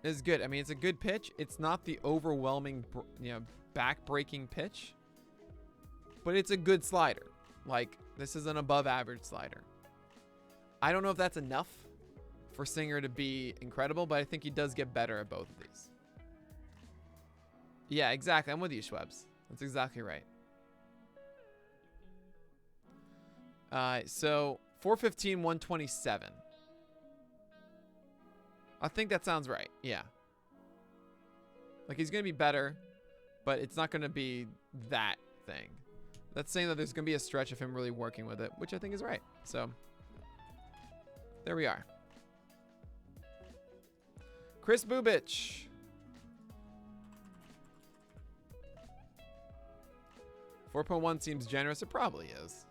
is good. I mean, it's a good pitch. It's not the overwhelming, back-breaking pitch. But it's a good slider. This is an above-average slider. I don't know if that's enough for Singer to be incredible, but I think he does get better at both of these. Yeah, exactly. I'm with you, Schwebs. That's exactly right. So 415, 127. I think that sounds right. Yeah. He's going to be better, but it's not going to be that thing. That's saying that there's going to be a stretch of him really working with it, which I think is right. So there we are. Chris Bubich. $4.1 seems generous. It probably is.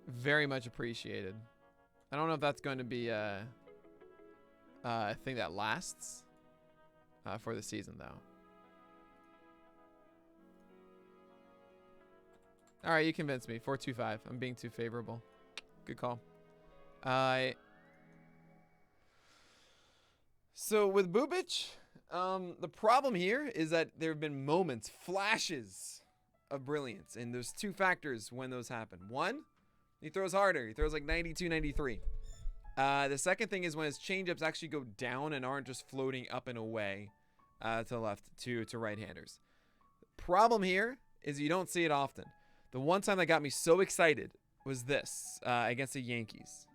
Very much appreciated. I don't know if that's going to be a thing that lasts for the season, though. All right, you convinced me. 425. I'm being too favorable. Good call. So with Bubich, The problem here is that there have been moments, flashes of brilliance, and there's two factors when those happen. One, he throws harder. He throws like 92, 93. The second thing is when his changeups actually go down and aren't just floating up and away to the left to right-handers. Problem here is you don't see it often. The one time that got me so excited was this against the Yankees.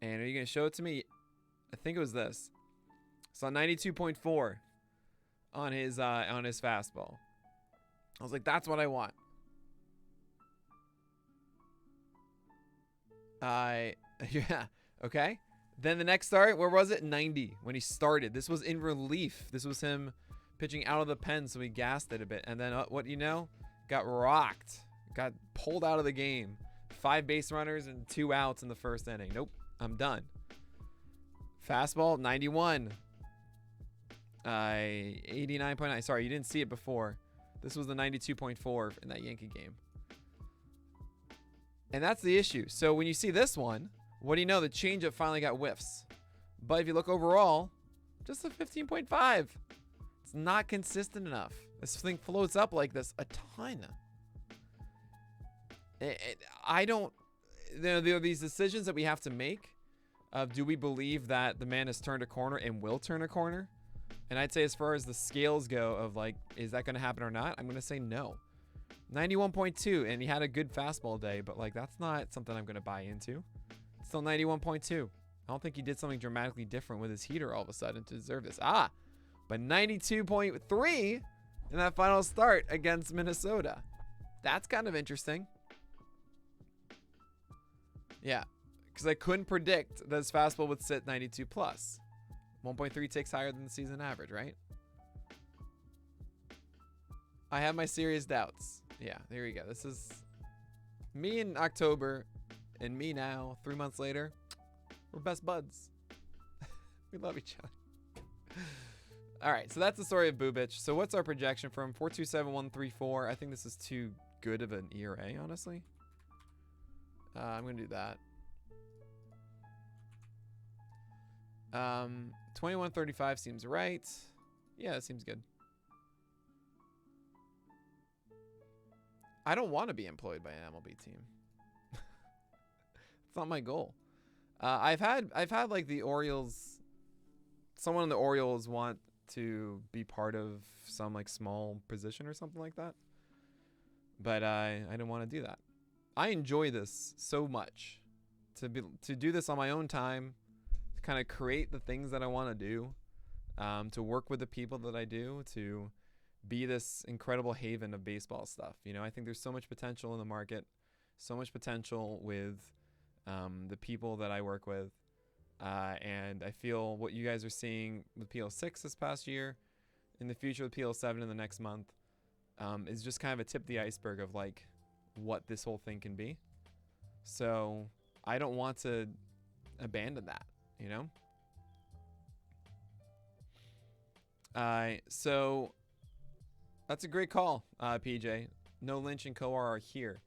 And are you going to show it to me? I think it was this. So 92.4 on his fastball. I was like, that's what I want. Yeah, okay. Then the next start, where was it? 90 when he started. This was in relief. This was him pitching out of the pen, so he gassed it a bit. And then what you know? Got rocked. Got pulled out of the game. 5 base runners and 2 outs in the first inning. Nope, I'm done. Fastball, 91. 89.9. Sorry, you didn't see it before. This was the 92.4 in that Yankee game. And that's the issue. So when you see this one, what do you know? The changeup finally got whiffs. But if you look overall, just a 15.5. It's not consistent enough. This thing floats up like this a ton. I don't... There are these decisions that we have to make. Do we believe that the man has turned a corner and will turn a corner? And I'd say as far as the scales go of like, is that going to happen or not? I'm going to say no. 91.2, and he had a good fastball day, but like that's not something I'm going to buy into. Still 91.2. I don't think he did something dramatically different with his heater all of a sudden to deserve this. But 92.3 in that final start against Minnesota. That's kind of interesting. Yeah, because I couldn't predict that his fastball would sit 92 plus. 1.3 ticks higher than the season average, right? I have my serious doubts. Yeah, there you go. This is me in October and me now, 3 months later. We're best buds. We love each other. All right, so that's the story of Bubic. So what's our projection for him? 4.27, 1.34. I think this is too good of an ERA, honestly. I'm going to do that. 21.35 seems right. Yeah, that seems good. I don't want to be employed by an MLB team. It's not my goal. I've had like the Orioles. Someone in the Orioles want to be part of some like small position or something like that. But I didn't want to do that. I enjoy this so much to do this on my own time, to kind of create the things that I want to do, to work with the people that I do, to be this incredible haven of baseball stuff. You know, I think there's so much potential in the market, so much potential with the people that I work with. And I feel what you guys are seeing with PL6 this past year, in the future with PL7 in the next month, is just kind of a tip of the iceberg of like what this whole thing can be. So I don't want to abandon that, you know? So that's a great call, PJ. No Lynch and Coar are here.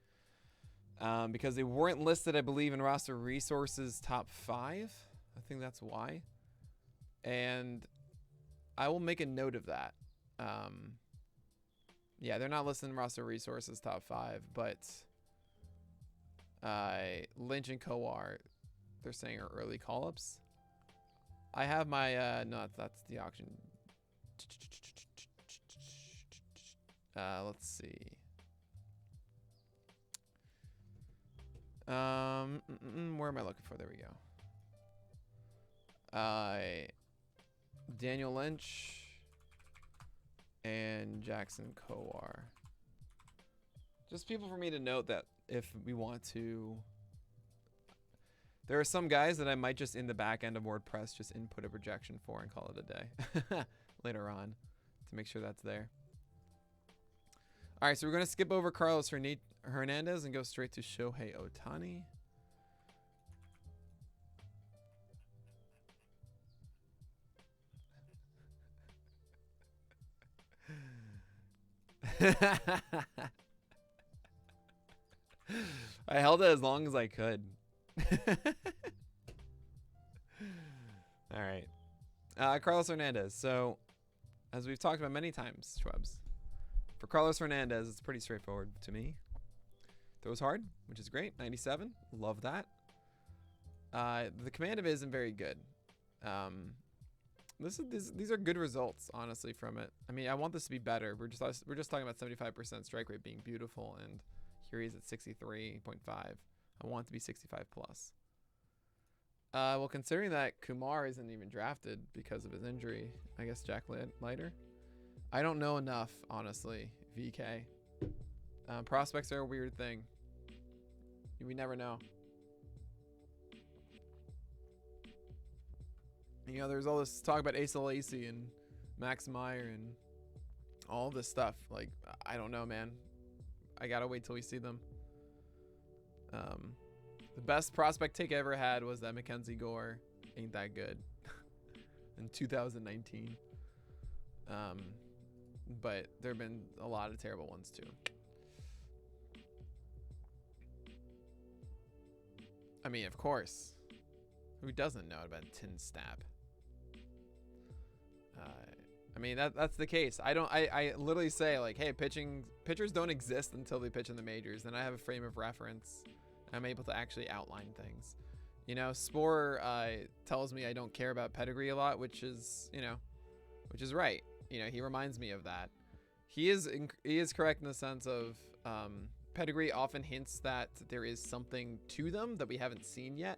Because they weren't listed, I believe, in roster resources top 5. I think that's why. And I will make a note of that. Yeah, they're not listed in roster resources top 5, but Lynch and Coar, they're saying are early call-ups. I have my no, that's the auction. Let's see. Where am I looking for? There we go. Daniel Lynch and Jackson Coar. Just people for me to note that if we want to. There are some guys that I might just in the back end of WordPress just input a projection for and call it a day later on to make sure that's there. All right, so we're going to skip over Carlos Hernandez and go straight to Shohei Ohtani. I held it as long as I could. All right. Carlos Hernandez. So as we've talked about many times, Schwebs. For Carlos Hernandez, it's pretty straightforward to me. Throws hard, which is great. 97, love that. The command of it isn't very good. These are good results, honestly, from it. I mean, I want this to be better. We're just talking about 75% strike rate being beautiful, and here he's at 63.5. I want it to be 65 plus. Well, considering that Kumar isn't even drafted because of his injury, I guess Jack Leiter. I don't know enough, honestly. VK. Prospects are a weird thing. We never know. You know, there's all this talk about Asa Lacy and Max Meyer and all this stuff. Like, I don't know, man. I gotta wait till we see them. The best prospect take I ever had was that Mackenzie Gore ain't that good in 2019. But there have been a lot of terrible ones too. I mean, of course. Who doesn't know about Tin Snap? I mean, that's the case. I literally say, like, hey, pitchers don't exist until they pitch in the majors. Then I have a frame of reference. I'm able to actually outline things. You know, Spore tells me I don't care about pedigree a lot, which is right. You know, he reminds me of that. He is correct in the sense of pedigree often hints that there is something to them that we haven't seen yet.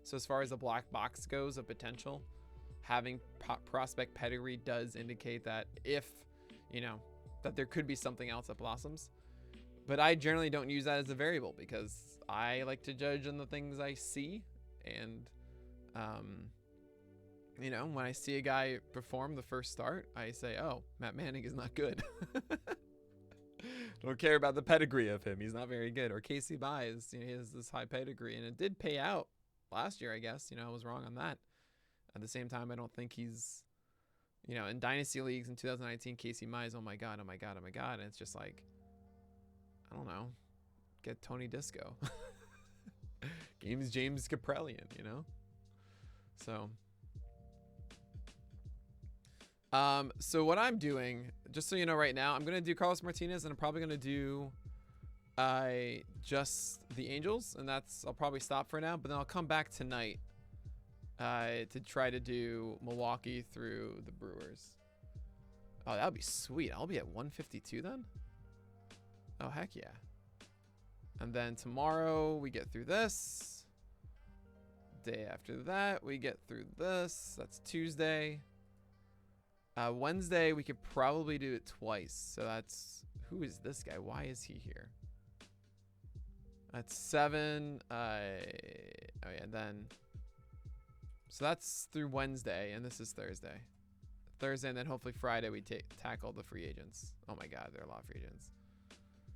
So as far as the black box goes of potential, having prospect pedigree does indicate that that there could be something else that blossoms. But I generally don't use that as a variable because I like to judge on the things I see. And, when I see a guy perform the first start, I say, oh, Matt Manning is not good. Don't care about the pedigree of him. He's not very good. Or Casey Mize, he has this high pedigree. And it did pay out last year, I guess. I was wrong on that. At the same time, I don't think he's, in dynasty leagues in 2019, Casey Mize, oh my God. And it's just like, I don't know, get Tony Disco. James Kaprelian, So, so what I'm doing, just so you know right now, I'm going to do Carlos Martinez, and I'm probably going to do just the Angels, and I'll probably stop for now, but then I'll come back tonight to try to do Milwaukee through the Brewers. Oh, that would be sweet. I'll be at 152 then? Oh, heck yeah. And then tomorrow we get through this. Day after that, we get through this. That's Tuesday. Wednesday, we could probably do it twice. So who is this guy? Why is he here? That's 7. So that's through Wednesday, and this is Thursday. And then hopefully Friday we tackle the free agents. Oh my God, there are a lot of free agents.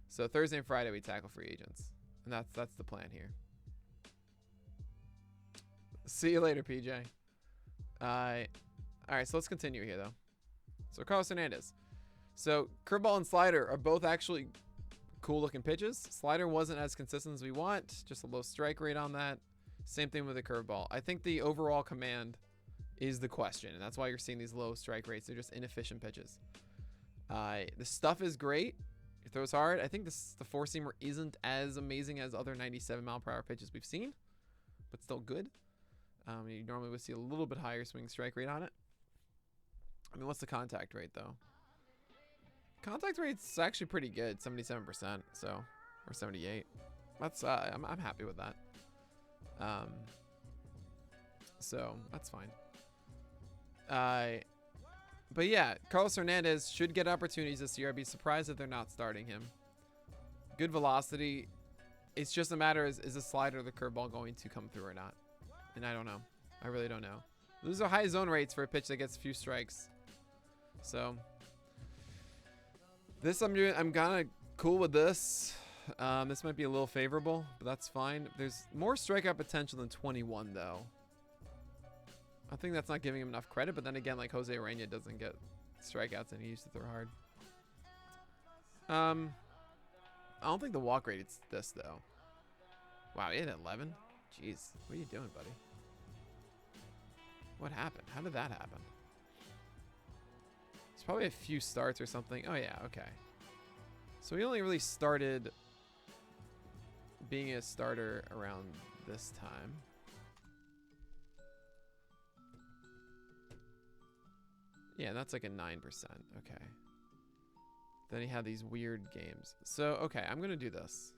So Thursday and Friday we tackle free agents, and that's the plan here. See you later, PJ. All right, so let's continue here though. So Carlos Hernandez. So curveball and slider are both actually cool looking pitches. Slider wasn't as consistent as we want, just a low strike rate on that. Same thing with the curveball. I think the overall command is the question, and that's why you're seeing these low strike rates. They're just inefficient pitches. The stuff is great. It throws hard. I think the four-seamer isn't as amazing as other 97-mile-per-hour pitches we've seen, but still good. You normally would see a little bit higher swing strike rate on it. I mean, what's the contact rate, though? Contact rate's actually pretty good, 77%, so, or 78. That's I'm happy with that. So that's fine. But yeah, Carlos Hernandez should get opportunities this year. I'd be surprised if they're not starting him. Good velocity. It's just a matter is the slider or the curveball going to come through or not? And I don't know. I really don't know. Those are high zone rates for a pitch that gets a few strikes. So this I'm kind of cool with this. This might be a little favorable, but that's fine. There's more strikeout potential than 21 though. I think that's not giving him enough credit, but then again, like Jose Urena doesn't get strikeouts and he used to throw hard. I don't think the walk rate is this though. Wow, he had 11? Jeez, what are you doing, buddy? What happened? How did that happen? probably a few starts or something. Oh yeah, okay. So he only really started being a starter around this time. Yeah, that's like a 9%. Okay. Then he had these weird games. So, okay, I'm going to do this.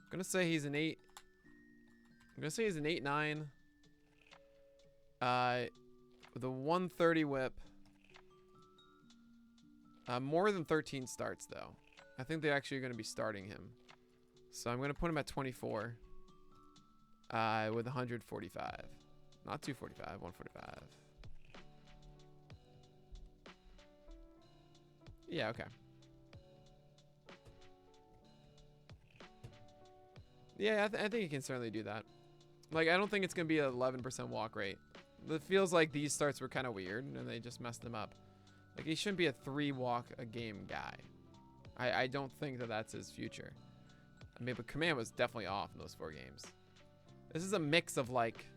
I'm going to say he's an 8. I'm going to say he's an 8-9. With a 130 whip. More than 13 starts, though. I think they're actually going to be starting him. So I'm going to put him at 24. With 145. Not 245, 145. Yeah, okay. Yeah, I think you can certainly do that. Like, I don't think it's going to be an 11% walk rate. It feels like these starts were kind of weird, and they just messed him up. Like, he shouldn't be a 3-walk-a-game guy. I don't think that that's his future. I mean, but command was definitely off in those 4 games. This is a mix of, like,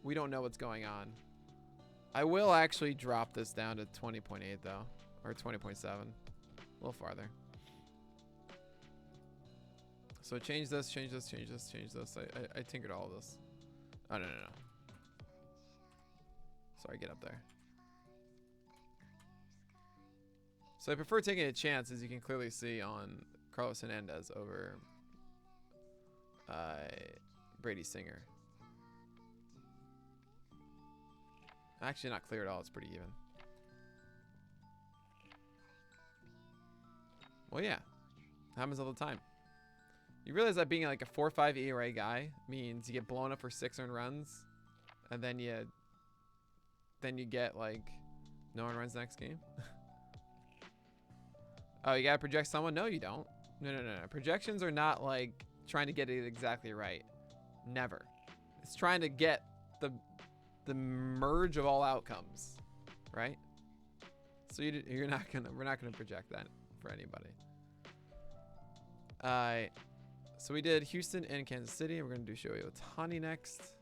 we don't know what's going on. I will actually drop this down to 20.8, though. Or 20.7. A little farther. So change this, change this, change this, change this. I tinkered all of this. Oh, no. Sorry, get up there. So I prefer taking a chance, as you can clearly see, on Carlos Hernandez over Brady Singer. Actually, not clear at all. It's pretty even. Well, yeah. Happens all the time. You realize that being like a 4.5 ERA guy means you get blown up for 6 earned runs, and then you get like no earned runs next game. Oh, you gotta project someone? No, you don't. No. Projections are not like trying to get it exactly right. Never. It's trying to get the merge of all outcomes, right? So we're not gonna project that for anybody. So we did Houston and Kansas City. We're gonna do Shohei Ohtani next.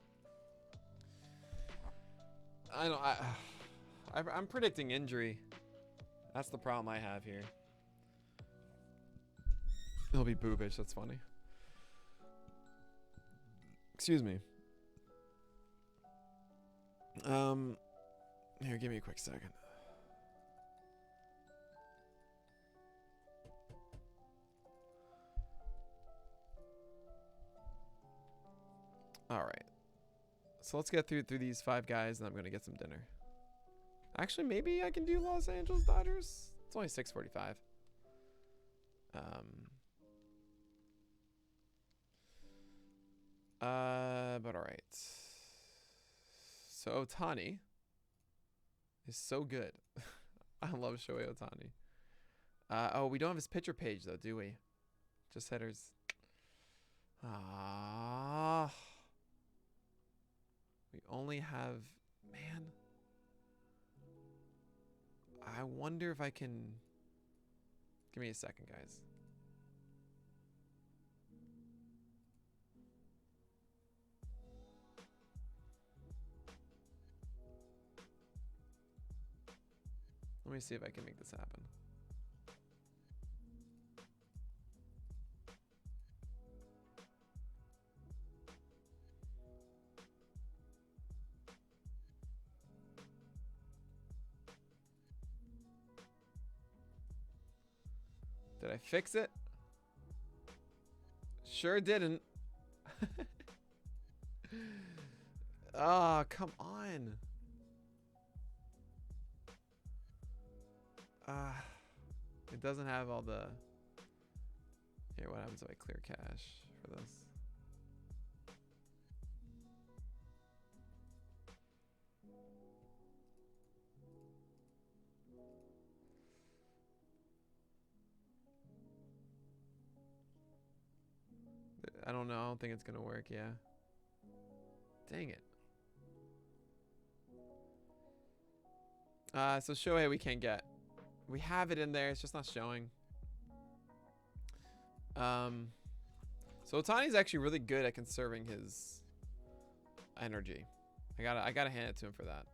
I'm predicting injury. That's the problem I have here. It'll be Boobage. That's funny. Excuse me. Here, give me a quick second. All right. So let's get through these 5 guys, and I'm gonna get some dinner. Actually, maybe I can do Los Angeles Dodgers. It's only 6:45. But all right. So Ohtani is so good. I love Shohei Ohtani. Oh, we don't have his pitcher page though, do we? Just hitters. Ah. We only have, man. I wonder if I can. Give me a second, guys. Let me see if I can make this happen. Did I fix it? Sure didn't. Oh, come on. It doesn't have all the... Here, what happens if I clear cache for this? I don't know. I don't think it's going to work, yeah. Dang it. So Shohei we can't get. We have it in there. It's just not showing. So Ohtani's actually really good at conserving his energy. I gotta hand it to him for that.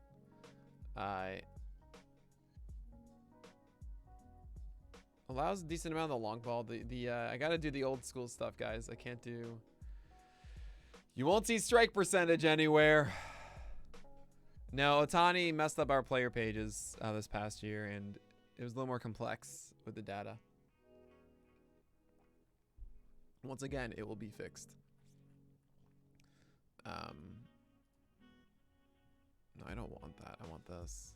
Allows a decent amount of the long ball. I gotta do the old school stuff, guys. I can't do. You won't see strike percentage anywhere. No, Otani messed up our player pages this past year, and it was a little more complex with the data. Once again, it will be fixed. No, I don't want that. I want this.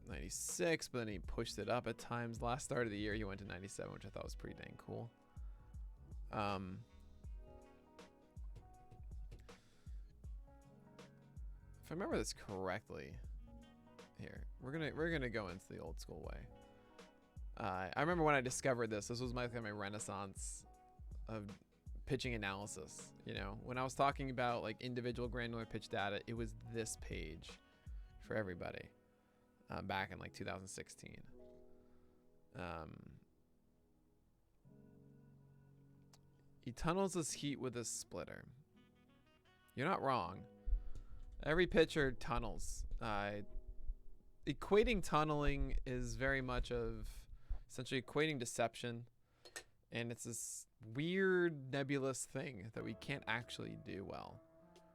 96, but then he pushed it up at times. Last start of the year, he went to 97, which I thought was pretty dang cool. If I remember this correctly, here we're gonna go into the old school way. I remember when I discovered this. This was my renaissance of pitching analysis. You know, when I was talking about like individual granular pitch data, it was this page for everybody back in like 2016. He tunnels his heat with a splitter. You're not wrong. Every pitcher tunnels. Equating tunneling is very much of essentially equating deception, and it's this weird nebulous thing that we can't actually do well.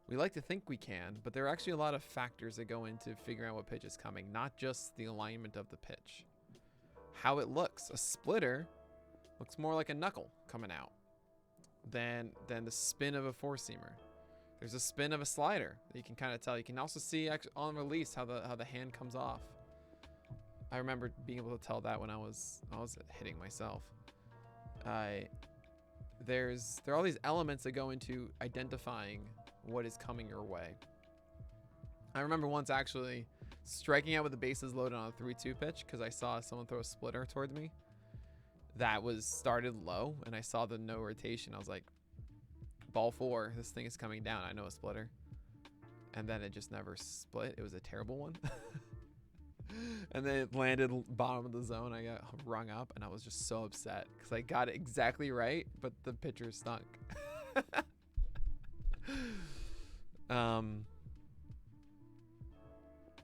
We like to think we can, but there are actually a lot of factors that go into figuring out what pitch is coming, not just the alignment of the pitch. How it looks. A splitter looks more like a knuckle coming out than the spin of a four-seamer. There's a spin of a slider that you can kind of tell. You can also see actually on release how the hand comes off. I remember being able to tell that when I was hitting myself. There are all these elements that go into identifying what is coming your way. I remember once actually striking out with the bases loaded on a 3-2 pitch because I saw someone throw a splitter towards me. That was started low, and I saw the no rotation. I was like, ball 4, this thing is coming down. I know a splitter. And then it just never split. It was a terrible one. And then it landed bottom of the zone. I got rung up, and I was just so upset because I got it exactly right, but the pitcher stunk.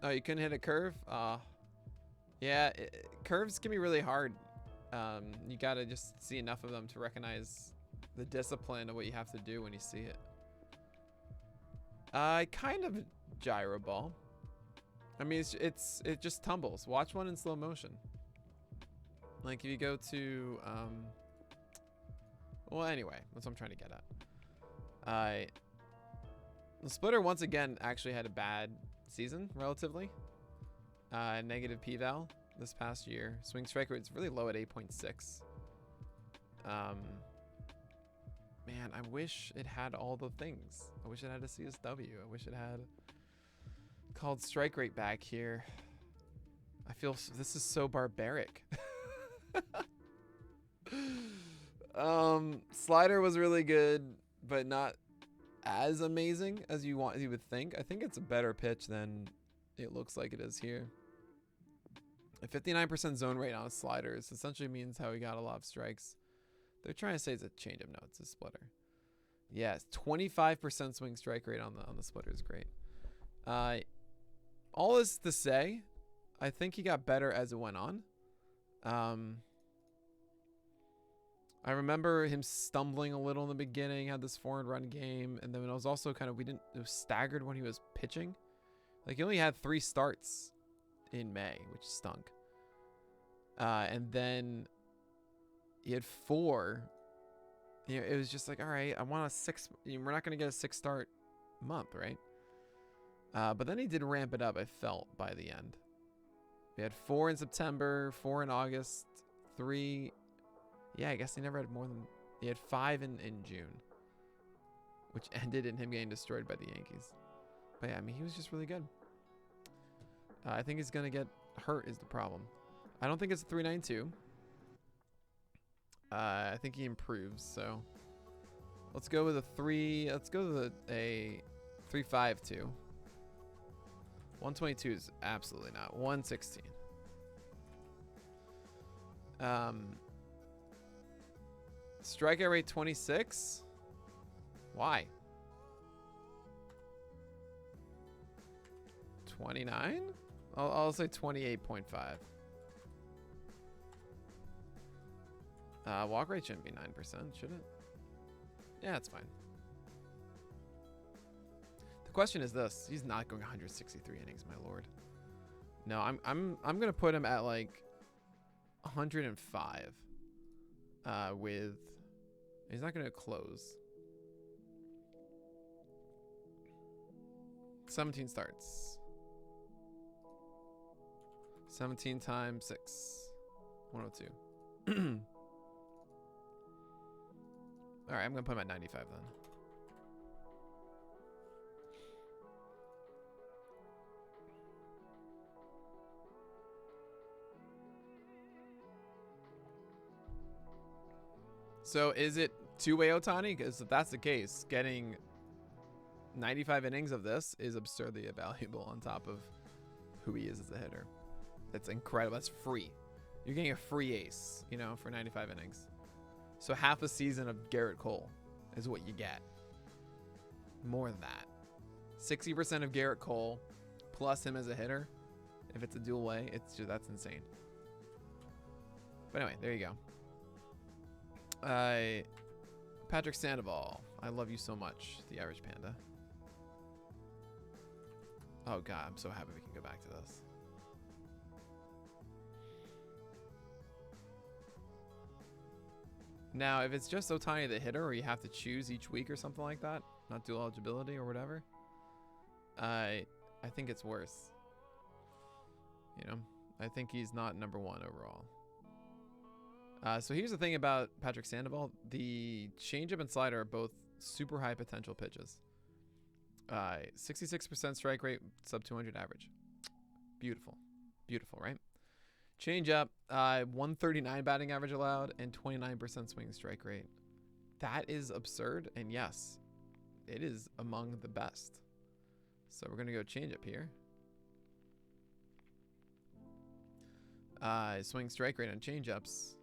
Oh, you couldn't hit a curve? Yeah, curves can be really hard. You gotta just see enough of them to recognize the discipline of what you have to do when you see it. Kind of a gyro ball. I mean, it just tumbles. Watch one in slow motion. Like if you go to, well, anyway, that's what I'm trying to get at. The splitter once again actually had a bad season, relatively. Negative p-val this past year. Swing strike rate's really low at 8.6. Man, I wish it had all the things. I wish it had a CSW. I wish it had called strike rate back here. I feel this is so barbaric. Slider was really good, but not as amazing as you would think. I think it's a better pitch than it looks like it is here. A 59% zone rate on a slider essentially means how he got a lot of strikes. They're trying to say it's a changeup. No, it's a splitter. Yes, 25% swing strike rate on the splitter is great. All this to say, I think he got better as it went on. I remember him stumbling a little in the beginning, had this 4-run game, and then it was also kind of it was staggered when he was pitching. Like he only had 3 starts in May, which stunk. And then he had 4. You know, it was just like, all right, I want a 6. We're not going to get a 6-start month, right? But then he did ramp it up, I felt, by the end. We had 4 in September, 4 in August, 3. Yeah, I guess he never had more than... He had 5 in June, which ended in him getting destroyed by the Yankees. But yeah, I mean, he was just really good. I think he's going to get hurt is the problem. I don't think it's a 3.92. I think he improves, so... Let's go with a 3... Let's go with a 3.52. 122 is absolutely not. 116. Strikeout rate 26. Why? 29? I'll say 28.5. Walk rate shouldn't be 9%, should it? Yeah, it's fine. The question is this: he's not going 163 innings, my lord. No, I'm gonna put him at like 105. With he's not gonna close. 17 starts. 17 times 6. 102. All right, I'm gonna put him at 95 then. So is it two-way Ohtani? Because if that's the case, getting 95 innings of this is absurdly valuable on top of who he is as a hitter. That's incredible. That's free. You're getting a free ace, you know, for 95 innings. So half a season of Garrett Cole is what you get. More than that. 60% of Garrett Cole plus him as a hitter. If it's a dual way, it's just, that's insane. But anyway, there you go. Patrick Sandoval, I love you so much, the Irish Panda. Oh god, I'm so happy we can go back to this. Now, if it's just Ohtani the hitter, or you have to choose each week or something like that, not dual eligibility or whatever, I think it's worse. You know, I think he's not number one overall. So here's the thing about Patrick Sandoval. The changeup and slider are both super high potential pitches. 66% strike rate, sub 200 average. Beautiful. Beautiful, right? Changeup, 139 batting average allowed and 29% swing strike rate. That is absurd. And yes, it is among the best. So we're going to go changeup here. Swing strike rate on changeups.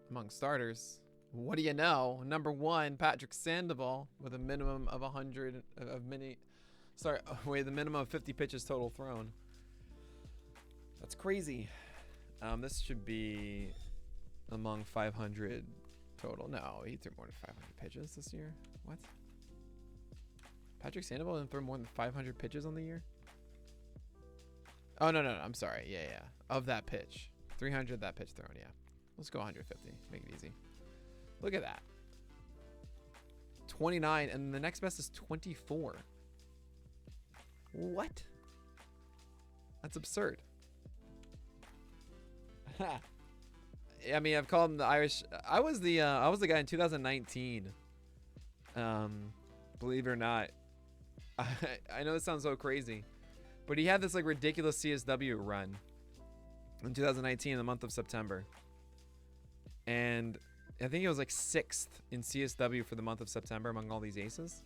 Among starters, what do you know? Number one, Patrick Sandoval with a minimum of 100 of with a minimum of 50 pitches total thrown. That's crazy. This should be among 500 total. No, he threw more than 500 pitches this year. What? Patrick Sandoval didn't throw more than 500 pitches on the year? Oh, no. I'm sorry. Yeah. Of that pitch. 300 that pitch thrown, yeah. Let's go 150. Make it easy. Look at that. 29, and the next best is 24. What? That's absurd. I mean, I've called him the Irish. I was the guy in 2019. Believe it or not. I know this sounds so crazy, but he had this like ridiculous CSW run in 2019 in the month of September. And I think he was like 6th in CSW for the month of September among all these aces.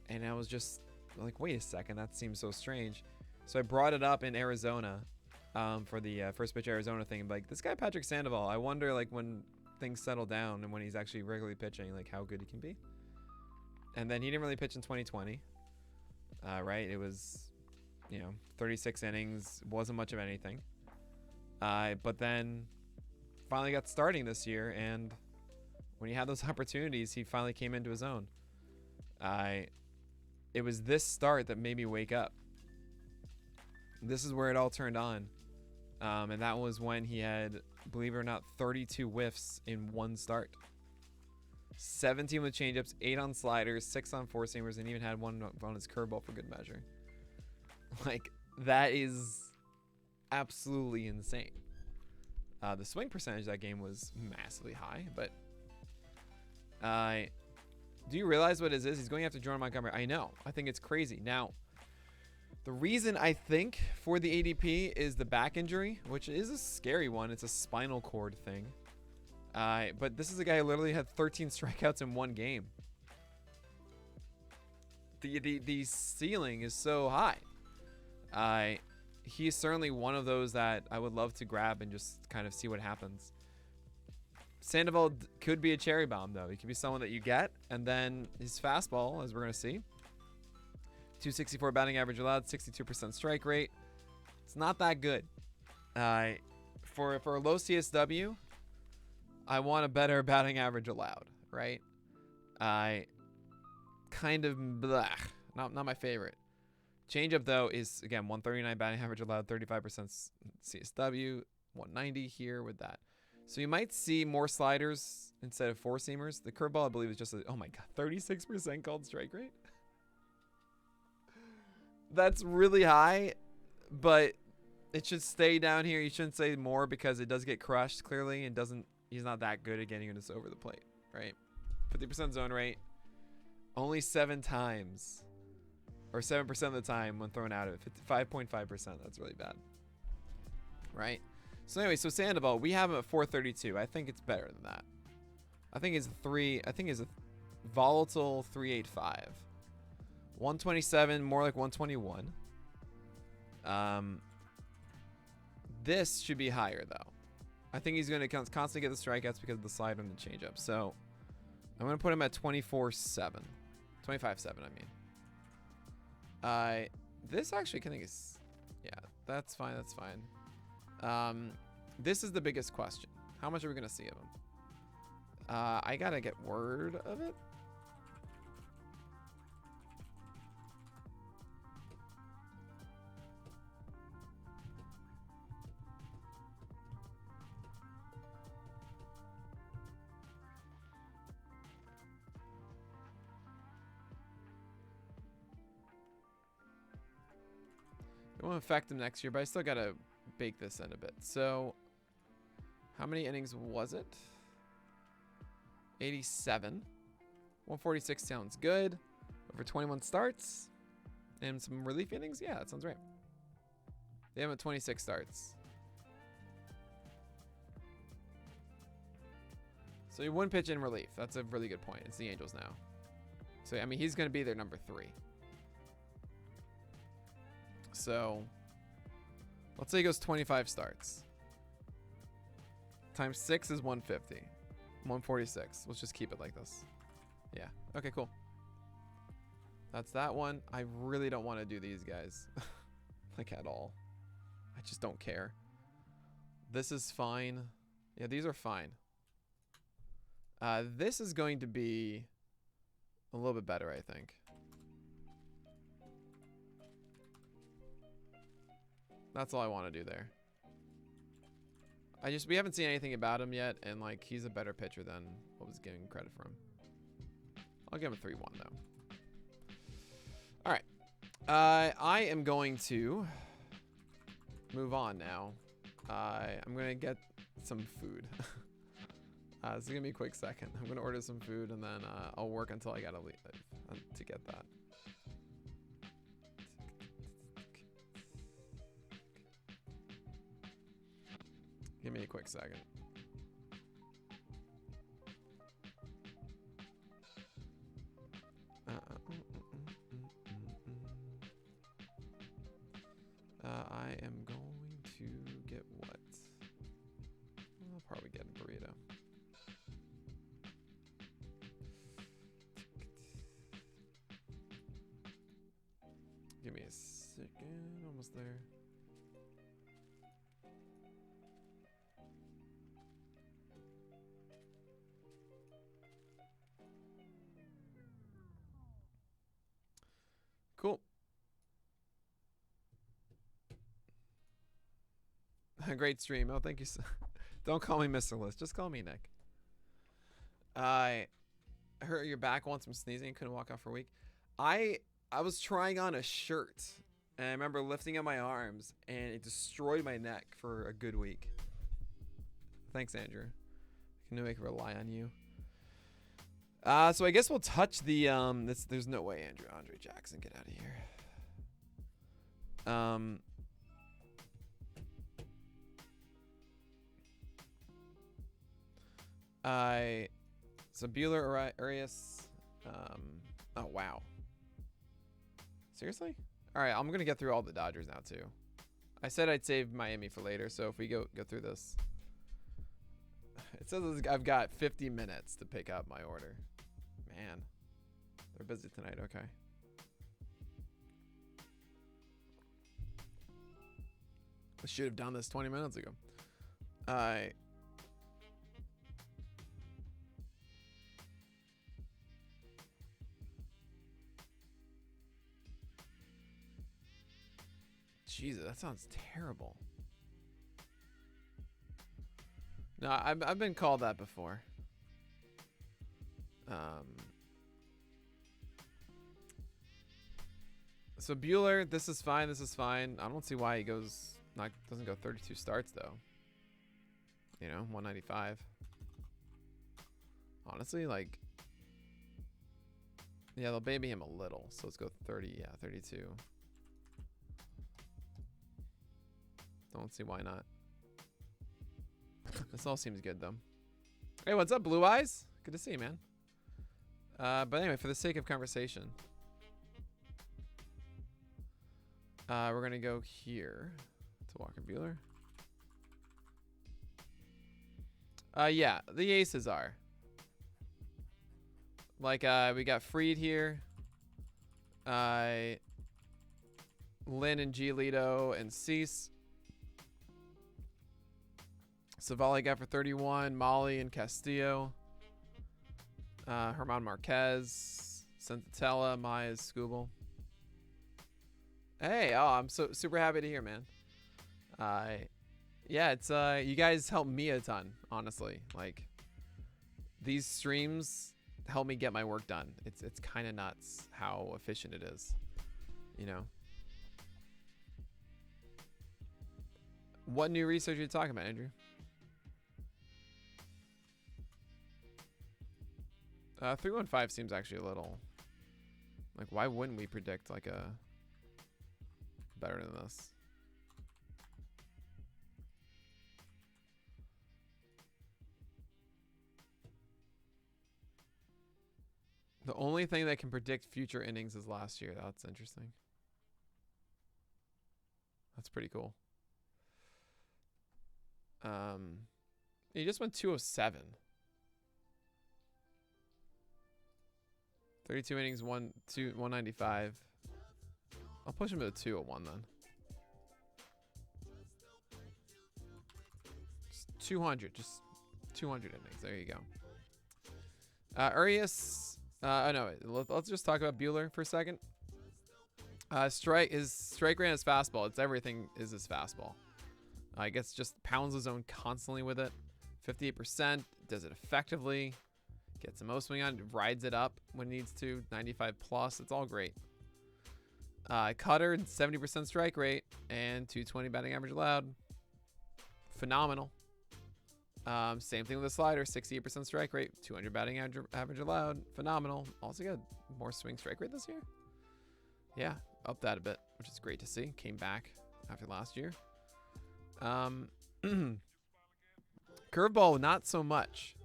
And I was just like, wait a second, that seems so strange. So I brought it up in Arizona for the first pitch Arizona thing. Like, this guy Patrick Sandoval, I wonder like when things settle down and when he's actually regularly pitching, like how good he can be. And then he didn't really pitch in 2020. Right? It was, 36 innings, wasn't much of anything. But then finally got starting this year, and when he had those opportunities, he finally came into his own. It was this start that made me wake up. This is where it all turned on. And that was when he had, believe it or not, 32 whiffs in one start. 17 with changeups, 8 on sliders, 6 on four seamers, and even had one on his curveball for good measure. Like, that is absolutely insane. The swing percentage of that game was massively high, but do you realize what it is? He's going after Jordan Montgomery. I know. I think it's crazy. Now, the reason I think for the ADP is the back injury, which is a scary one. It's a spinal cord thing. But this is a guy who literally had 13 strikeouts in one game. The ceiling is so high. He's certainly one of those that I would love to grab and just kind of see what happens. Sandoval could be a cherry bomb, though. He could be someone that you get, and then his fastball, as we're going to see, 264 batting average allowed, 62% strike rate. It's not that good. For a low CSW, I want a better batting average allowed, right? I kind of blah, not my favorite. Changeup though is again 139 batting average allowed, 35% CSW, 190 here with that. So you might see more sliders instead of four seamers. The curveball I believe is just oh my god, 36% called strike rate. That's really high, but it should stay down here. You shouldn't say more because it does get crushed clearly and doesn't. He's not that good at getting this over the plate, right? 50% zone rate, only 7 times, or 7% of the time when thrown out of it. 5.5%. That's really bad, right? So anyway, so Sandoval, we have him at 432. I think it's better than that. I think it's a volatile 385. 127, more like 121. This should be higher though. I think he's going to constantly get the strikeouts because of the slider and the changeup. So I'm going to put him at 24-7. 25-7, I mean. This actually I think is, yeah, that's fine. That's fine. This is the biggest question. How much are we going to see of him? I got to get word of it. It won't affect him next year, but I still got to bake this in a bit. So, how many innings was it? 87. 146 sounds good. Over 21 starts. And some relief innings? Yeah, that sounds right. They have 26 starts. So he wouldn't pitch in relief. That's a really good point. It's the Angels now. So, I mean, he's going to be their number 3. So, let's say he goes 25 starts. Times 6 is 150. 146. Let's just keep it like this. Yeah. Okay, cool. That's that one. I really don't want to do these guys. Like, at all. I just don't care. This is fine. Yeah, these are fine. This is going to be a little bit better, I think. That's all I want to do there. We haven't seen anything about him yet, and like he's a better pitcher than what was giving credit for him. I'll give him a 3-1 though. All right. I am going to move on now. I'm gonna get some food. This is gonna be a quick second. I'm gonna order some food and then I'll work until I gotta leave to get that. Give me a quick second. I am going to get what? I'll probably get a burrito. Give me a second. Almost there. Cool. Great stream. Oh, thank you. Don't call me Mr. List. Just call me Nick. I heard your back once from sneezing and couldn't walk out for a week. I was trying on a shirt and I remember lifting up my arms and it destroyed my neck for a good week. Thanks, Andrew. I knew I could rely on you. So I guess we'll touch the there's no way Andre Jackson, get out of here. So Bueller Arias. Oh wow. Seriously? All right, I'm gonna get through all the Dodgers now too. I said I'd save Miami for later, so if we go through this, it says I've got 50 minutes to pick up my order. Man, they're busy tonight. Okay. I should have done this 20 minutes ago. Jesus, that sounds terrible. No, I've been called that before. So Bueller, this is fine. This is fine. I don't see why he doesn't go 32 starts though. You know, 195. Honestly, like, yeah, they'll baby him a little. So let's go 30. Yeah, 32. Don't see why not. This all seems good though. Hey, what's up, Blue Eyes? Good to see you, man. But anyway, for the sake of conversation, we're gonna go here to Walker Bueller. Yeah, the aces are like we got Fried here, Lynn and Giolito and Cease. Savali got for 31. Molly and Castillo. Herman Marquez. Santella, Maya, Scooble. Hey, oh, I'm so super happy to hear, man. Yeah, it's you guys help me a ton, honestly. Like, these streams help me get my work done. It's kind of nuts how efficient it is, you know. What new research are you talking about, Andrew? 315 seems actually a little, like, why wouldn't we predict like a better than this? The only thing that can predict future innings is last year. That's interesting. That's pretty cool. He just went 207. 32 innings, 195. I'll push him to a 201 then. Just 200, just 200 innings. There you go. Urias. Oh no, let's just talk about Bueller for a second. Strike rate on his fastball. It's everything is his fastball. I guess just pounds the zone constantly with it. 58%, does it effectively. Gets the most swing on, rides it up when it needs to. 95 plus, it's all great. Cutter, 70% strike rate and 220 batting average allowed. Phenomenal. Same thing with the slider, 68% strike rate, 200 batting average allowed. Phenomenal. Also got more swing strike rate this year. Yeah, up that a bit, which is great to see. Came back after last year. Curveball, not so much.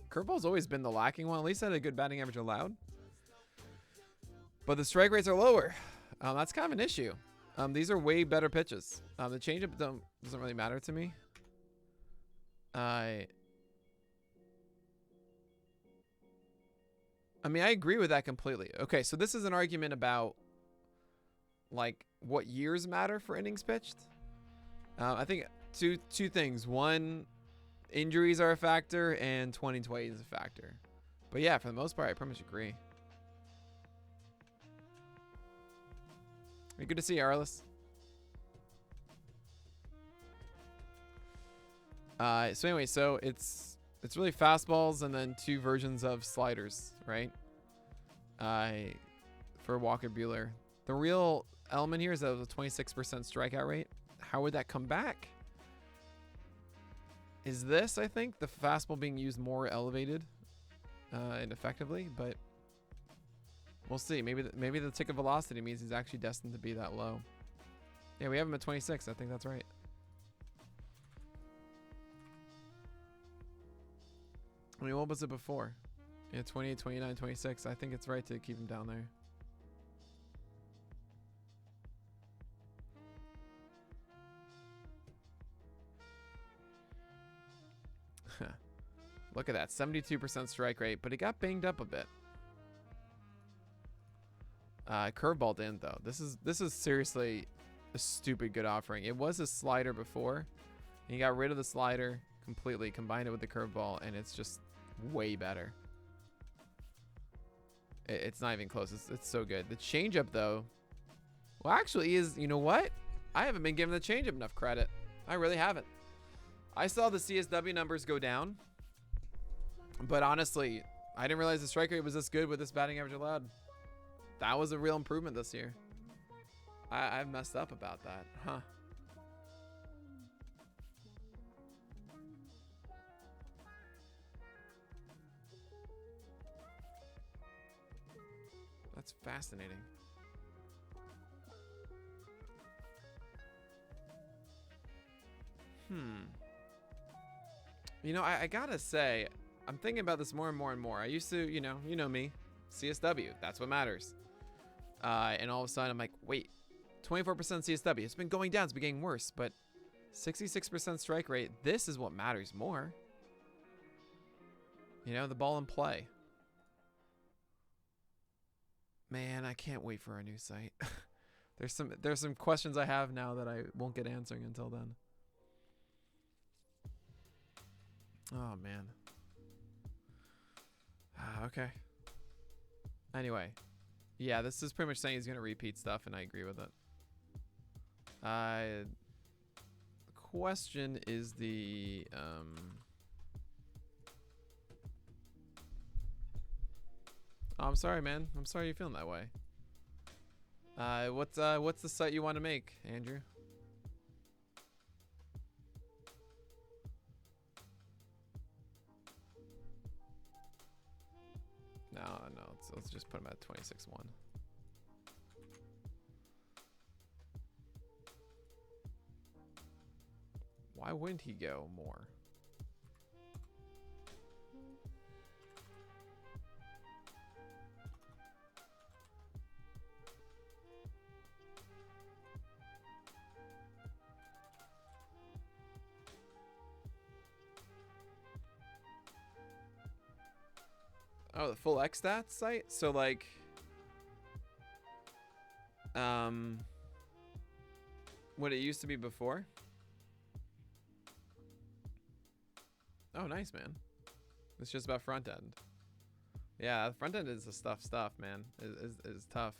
Curveball's always been the lacking one. At least had a good batting average allowed. But the strike rates are lower. That's kind of an issue. These are way better pitches. The changeup doesn't really matter to me. I mean, I agree with that completely. Okay, so this is an argument about like what years matter for innings pitched. I think two things. One, injuries are a factor, and 2020 is a factor. But yeah, for the most part, I pretty much agree. Good to see you, Arliss. So anyway, so it's really fastballs and then two versions of sliders, right? For Walker Bueller. The real element here is that it was a 26% strikeout rate. How would that come back? Is this, I think, the fastball being used more elevated and effectively, but we'll see. Maybe the tick of velocity means he's actually destined to be that low. Yeah, we have him at 26. I think that's right. I mean, what was it before? Yeah, 28, 29, 26. I think it's right to keep him down there. Look at that, 72% strike rate, but he got banged up a bit. Curveball didn't though. This is seriously a stupid good offering. It was a slider before. He got rid of the slider completely, combined it with the curveball, and it's just way better. It's not even close. It's so good. The changeup, though, well, actually is, you know what? I haven't been given the changeup enough credit. I really haven't. I saw the CSW numbers go down, but honestly, I didn't realize the strike rate was this good with this batting average allowed. That was a real improvement this year. I've messed up about that. Huh. That's fascinating. You know, I gotta say, I'm thinking about this more and more and more. I used to, you know me, CSW. That's what matters. And all of a sudden, I'm like, wait, 24% CSW. It's been going down. It's been getting worse. But 66% strike rate. This is what matters more. You know, the ball in play. Man, I can't wait for our new site. There's some questions I have now that I won't get answering until then. Oh man. Okay. Anyway, yeah, this is pretty much saying he's gonna repeat stuff, and I agree with it. The question is the Oh, I'm sorry, man. I'm sorry you're feeling that way. What's the site you want to make, Andrew? No. Let's just put him at 26-1. Why wouldn't he go more? Oh, the full X stats site? So like what it used to be before? Oh, nice, man. It's just about front end. Yeah, front end is the stuff, man. Is tough.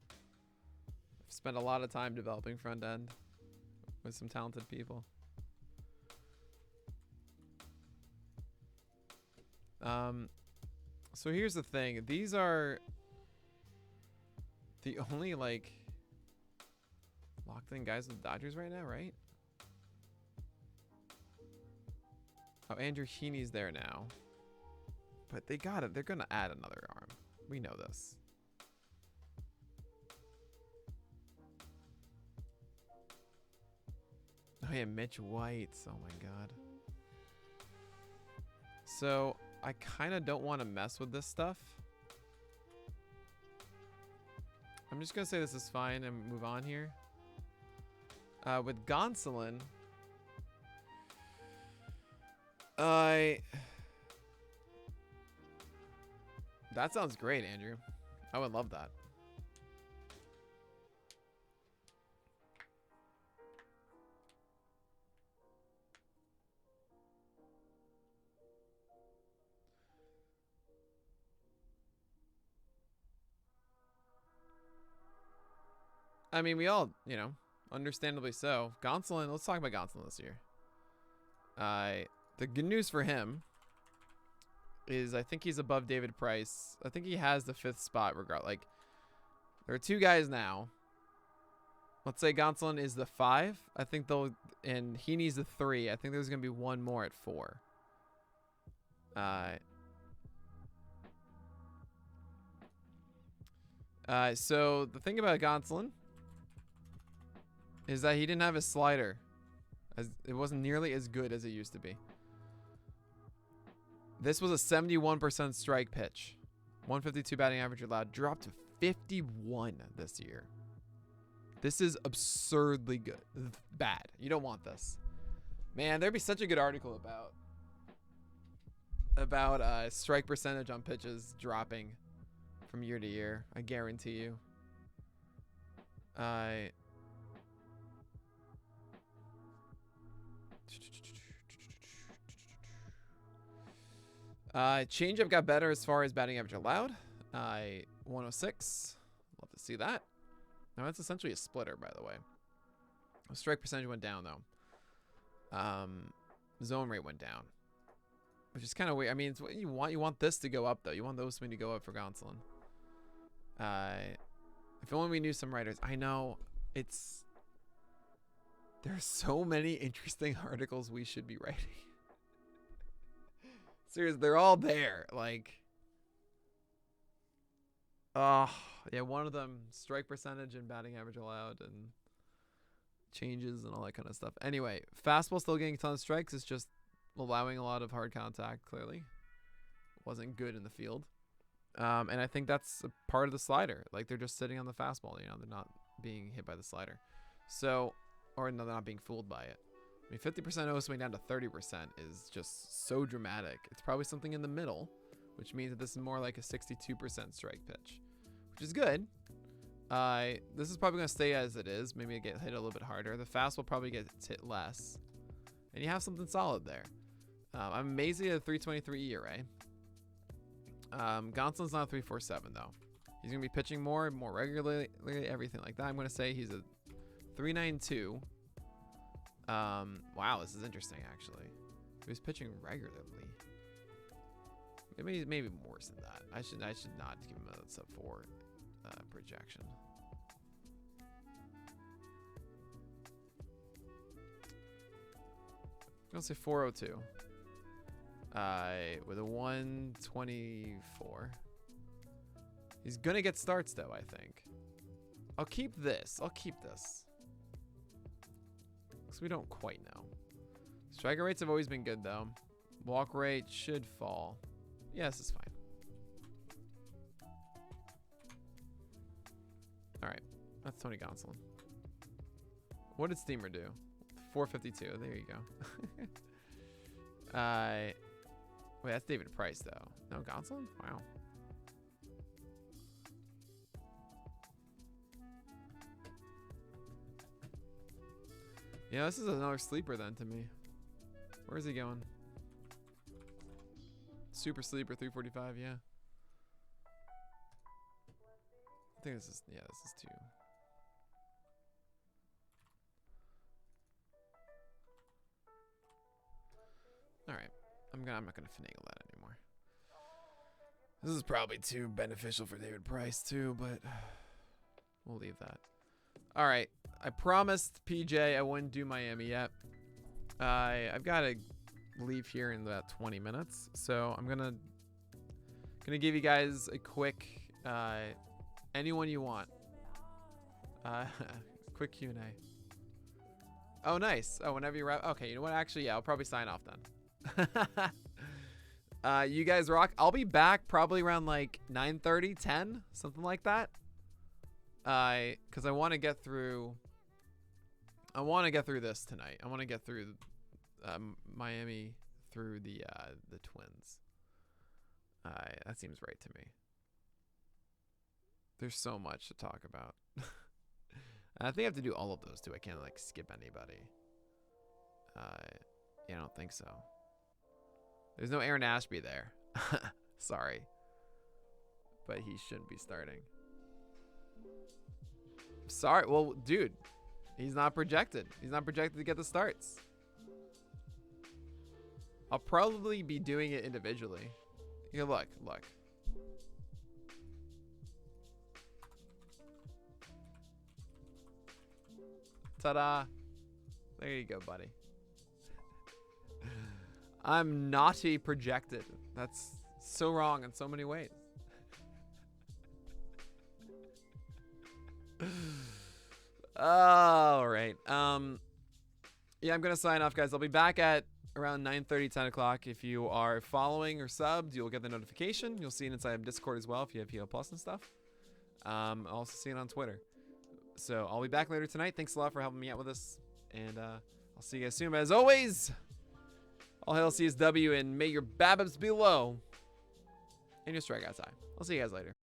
I've spent a lot of time developing front end with some talented people. So here's the thing. These are the only like locked in guys with Dodgers right now, right? Oh, Andrew Heaney's there now. But they got it. They're going to add another arm. We know this. Oh yeah, Mitch White. Oh my god. So I kind of don't want to mess with this stuff. I'm just going to say this is fine and move on here. With Gonsolin, that sounds great, Andrew. I would love that. I mean, we all, understandably so. Gonsolin, let's talk about Gonsolin this year. The good news for him is I think he's above David Price. I think he has the 5th spot regard. Like, there are 2 guys now. Let's say Gonsolin is the 5. I think and he needs the 3. I think there's going to be one more at 4. So the thing about Gonsolin is that he didn't have his slider. It wasn't nearly as good as it used to be. This was a 71% strike pitch. 152 batting average allowed. Dropped to 51 this year. This is absurdly good. Bad. You don't want this. Man, there'd be such a good article about strike percentage on pitches dropping from year to year. I guarantee you. Changeup got better as far as batting average allowed. 106. Love to see that. Now that's essentially a splitter, by the way. Strike percentage went down though. Zone rate went down, which is kind of weird. I mean, it's what you want. You want this to go up though. You want those swing to go up for Gonsolin. If only we knew some writers. I know it's. There's so many interesting articles we should be writing. Seriously, they're all there. Like, oh yeah, one of them strike percentage and batting average allowed and changes and all that kind of stuff. Anyway, fastball still getting a ton of strikes. It's just allowing a lot of hard contact. Clearly, wasn't good in the field, and I think that's a part of the slider. Like they're just sitting on the fastball. You know, they're not being hit by the slider, so or no, they're not being fooled by it. I mean, 50% O swing down to 30% is just so dramatic. It's probably something in the middle, which means that this is more like a 62% strike pitch, which is good. This is probably going to stay as it is. Maybe it get hit a little bit harder. The fastball probably gets hit less, and you have something solid there. I'm amazed at a 3.23 ERA. Gonsolin's not a 3.47 though. He's going to be pitching more regularly, everything like that. I'm going to say he's a 3.92. Wow, this is interesting actually. He was pitching regularly. Maybe worse than that. I should not give him a sub-4 projection. I'm gonna say 402. With a 124. He's gonna get starts though, I think. I'll keep this. Because we don't quite know. Striker rates have always been good though. Walk rate should fall. Yeah, this is fine. Alright. That's Tony Gonsolin. What did Steamer do? 452. There you go. Wait, that's David Price though. No, Gonsolin? Wow. Yeah, this is another sleeper then to me. Where is he going? Super sleeper, 345, yeah. I think this is, yeah, this is 2. Alright. I'm not gonna finagle that anymore. This is probably too beneficial for David Price too, but we'll leave that. Alright. I promised PJ I wouldn't do Miami yet. I've got to leave here in about 20 minutes, so I'm gonna give you guys a quick anyone you want. Quick Q&A. Oh, nice. Oh, whenever you wrap. Okay, you know what? Actually, yeah, I'll probably sign off then. You guys rock. I'll be back probably around like 9:30, 10, something like that. Because I want to get through. I want to get through this tonight. I want to get through Miami through the Twins. That seems right to me. There's so much to talk about. I think I have to do all of those too. I can't like skip anybody. Yeah, I don't think so. There's no Aaron Ashby there. Sorry. But he shouldn't be starting. Sorry. Well, dude, he's not projected. He's not projected to get the starts. I'll probably be doing it individually. Yeah, look. Ta-da. There you go, buddy. I'm naughty projected. That's so wrong in so many ways. All right. Yeah, I'm going to sign off, guys. I'll be back at around 9:30, 10 o'clock. If you are following or subbed, you'll get the notification. You'll see it inside of Discord as well if you have PO Plus and stuff. I'll also see it on Twitter. So I'll be back later tonight. Thanks a lot for helping me out with this. And I'll see you guys soon. But as always, all hail CSW, and may your BABIPs be low and your strikeouts high. I'll see you guys later.